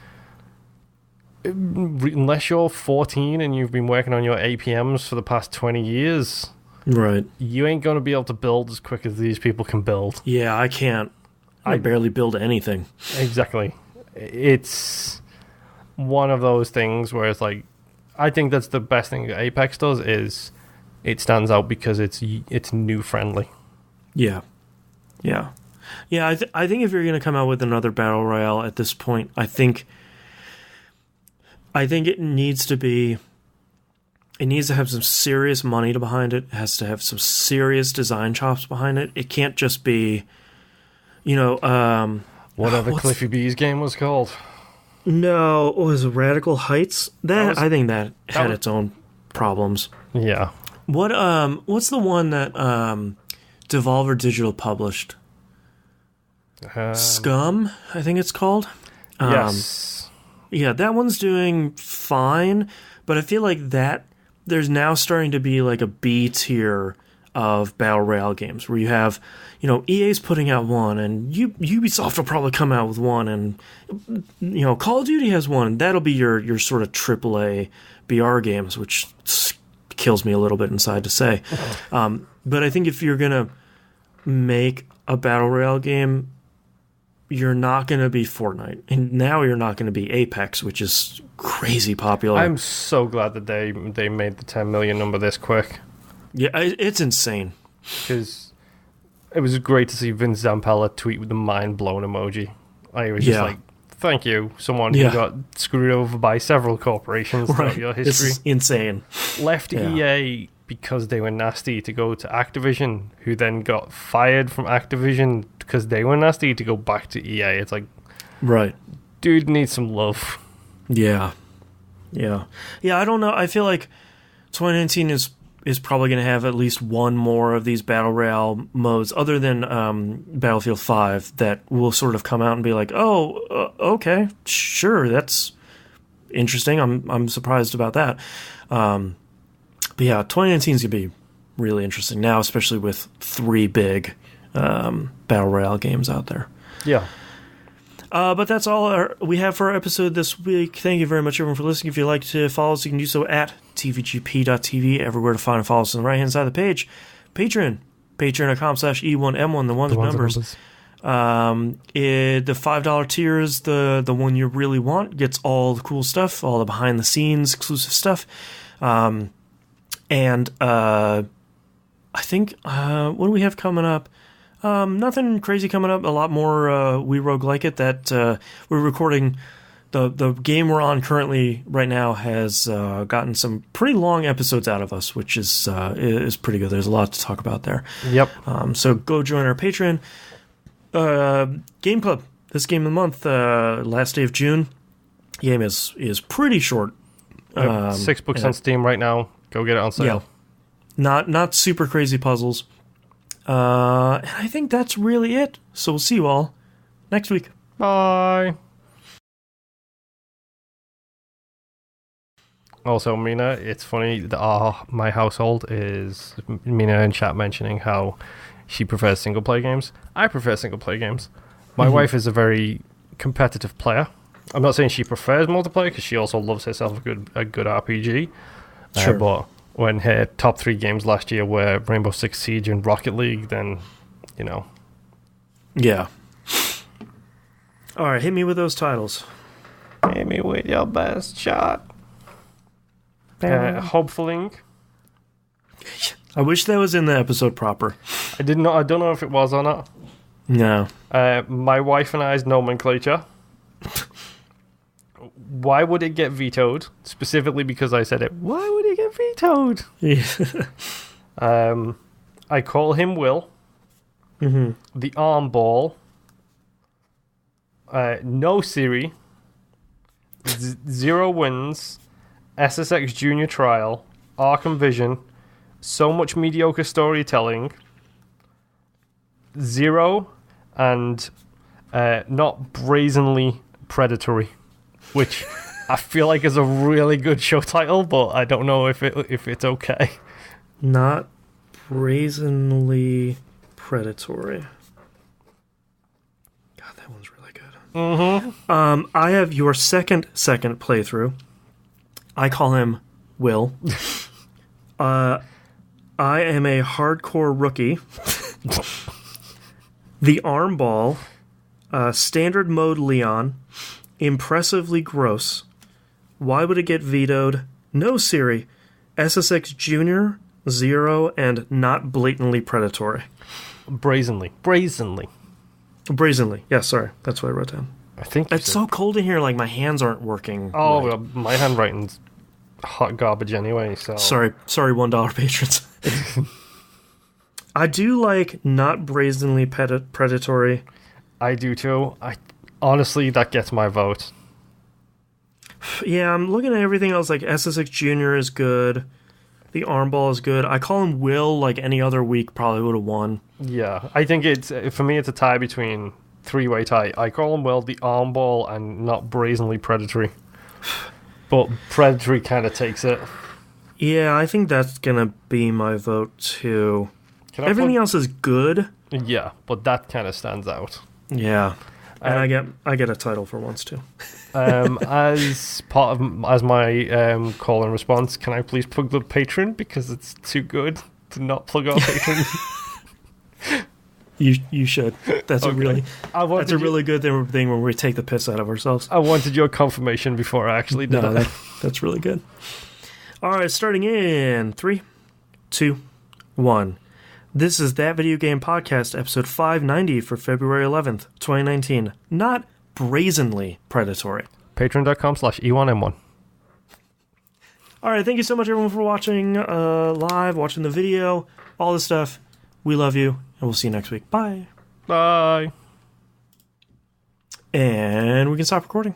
Speaker 2: unless you're 14 and you've been working on your APMs for the past 20 years,
Speaker 1: right,
Speaker 2: you ain't going to be able to build as quick as these people can build.
Speaker 1: Yeah, I can't. I barely build anything. Exactly.
Speaker 2: It's one of those things where it's like, I think that's the best thing that Apex does is it stands out because it's new friendly.
Speaker 1: Yeah. I think if you're going to come out with another battle royale at this point, I think it needs to have some serious money behind it. It has to have some serious design chops behind it. It can't just be,
Speaker 2: whatever Cliffy B's game was called.
Speaker 1: No, it was Radical Heights. I think that had its own problems.
Speaker 2: Yeah.
Speaker 1: What's the one that Devolver Digital published? Scum, I think it's called.
Speaker 2: Yes.
Speaker 1: Yeah, that one's doing fine, but I feel like that there's now starting to be like a B tier of battle royale games where you have, EA's putting out one, and Ubisoft will probably come out with one, and Call of Duty has one. That'll be your sort of AAA BR games, which kills me a little bit inside to say. But I think if you're gonna make a battle royale game, you're not going to be Fortnite, and now you're not going to be Apex, which is crazy popular.
Speaker 2: I'm so glad that they made the 10 million number this quick.
Speaker 1: Yeah, it's insane.
Speaker 2: Because it was great to see Vince Zampella tweet with the mind-blown emoji. I was just like, thank you, someone who got screwed over by several corporations throughout your history.
Speaker 1: It's insane.
Speaker 2: Left EA because they were nasty to go to Activision, who then got fired from Activision because they were nasty to go back to EA. It's like, dude needs some love.
Speaker 1: Yeah. I don't know. I feel like 2019 is probably going to have at least one more of these Battle Royale modes, other than Battlefield 5, that will sort of come out and be like, okay, sure, that's interesting. I'm surprised about that. But yeah, 2019 is going to be really interesting now, especially with 3 big Battle Royale games out there.
Speaker 2: Yeah.
Speaker 1: But that's all we have for our episode this week. Thank you very much, everyone, for listening. If you'd like to follow us, you can do so at tvgp.tv, everywhere to find and follow us on the right-hand side of the page. Patreon.com/E1M1, the ones with numbers. The $5 tier is the one you really want. Gets all the cool stuff, all the behind-the-scenes exclusive stuff. And I think, what do we have coming up? Nothing crazy coming up. A lot more We Roguelike It that we're recording. The game we're on currently right now has gotten some pretty long episodes out of us, which is pretty good. There's a lot to talk about there.
Speaker 2: Yep.
Speaker 1: So go join our Patreon. Game Club. This game of the month, last day of June. The game is pretty short.
Speaker 2: 6 books on Steam right now. Go get it on sale.
Speaker 1: Yeah. Not super crazy puzzles. And I think that's really it. So we'll see you all next week.
Speaker 2: Bye. Also, Mina, it's funny that my household is Mina in chat mentioning how she prefers single-player games. I prefer single-player games. My wife is a very competitive player. I'm not saying she prefers multiplayer because she also loves herself a good RPG.
Speaker 1: Sure.
Speaker 2: But when her top 3 games last year were Rainbow Six Siege and Rocket League, then, you know.
Speaker 1: Yeah. All right, hit me with those titles.
Speaker 2: Hit me with your best shot. Hopefully.
Speaker 1: I wish that was in the episode proper.
Speaker 2: I don't know if it was or not.
Speaker 1: No.
Speaker 2: My wife and I's nomenclature. Why would it get vetoed? Specifically because I said it. Why would it get vetoed?
Speaker 1: Yeah.
Speaker 2: I call him Will. The arm ball. No Siri. 0 wins. SSX Junior Trial. Arkham Vision. So much mediocre storytelling. 0 and not brazenly predatory, which I feel like is a really good show title, but I don't know if it's okay.
Speaker 1: Not brazenly predatory. God, that one's really good. I have your second playthrough. I call him Will. I am a hardcore rookie. The arm ball. Standard mode Leon. Impressively gross. Why would it get vetoed? No Siri. SSX Junior, 0, and not blatantly predatory.
Speaker 2: Brazenly.
Speaker 1: Yeah, sorry. That's what I wrote down.
Speaker 2: I think
Speaker 1: it's so cold in here, like my hands aren't working.
Speaker 2: Oh, right. Well, my handwriting's hot garbage anyway, so...
Speaker 1: Sorry, $1 patrons. I do like not brazenly predatory.
Speaker 2: I do too. Honestly, that gets my vote.
Speaker 1: Yeah, I'm looking at everything else, like SSX Junior is good. The armball is good. I call him Will, like any other week probably would have won.
Speaker 2: Yeah, I think for me it's a tie between 3-way tie. I call him Will, the armball, and not brazenly predatory. But predatory kind of takes it. Yeah,
Speaker 1: I think that's gonna be my vote too. Everything else is good.
Speaker 2: Yeah, but that kind of stands out.
Speaker 1: Yeah, and I get a title for once too.
Speaker 2: As my call and response, can I please plug the Patreon because it's too good to not plug our Patreon?
Speaker 1: You should. That's
Speaker 2: Okay.
Speaker 1: a really good thing when we take the piss out of ourselves.
Speaker 2: I wanted your confirmation before I actually did it.
Speaker 1: That's really good. All right, starting in 3, 2, 1. This is That Video Game Podcast, episode 590 for February 11th, 2019. Not brazenly predatory.
Speaker 2: Patreon.com/E1M1.
Speaker 1: All right, thank you so much, everyone, for watching live, watching the video, all this stuff. We love you, and we'll see you next week. Bye.
Speaker 2: Bye.
Speaker 1: And we can stop recording.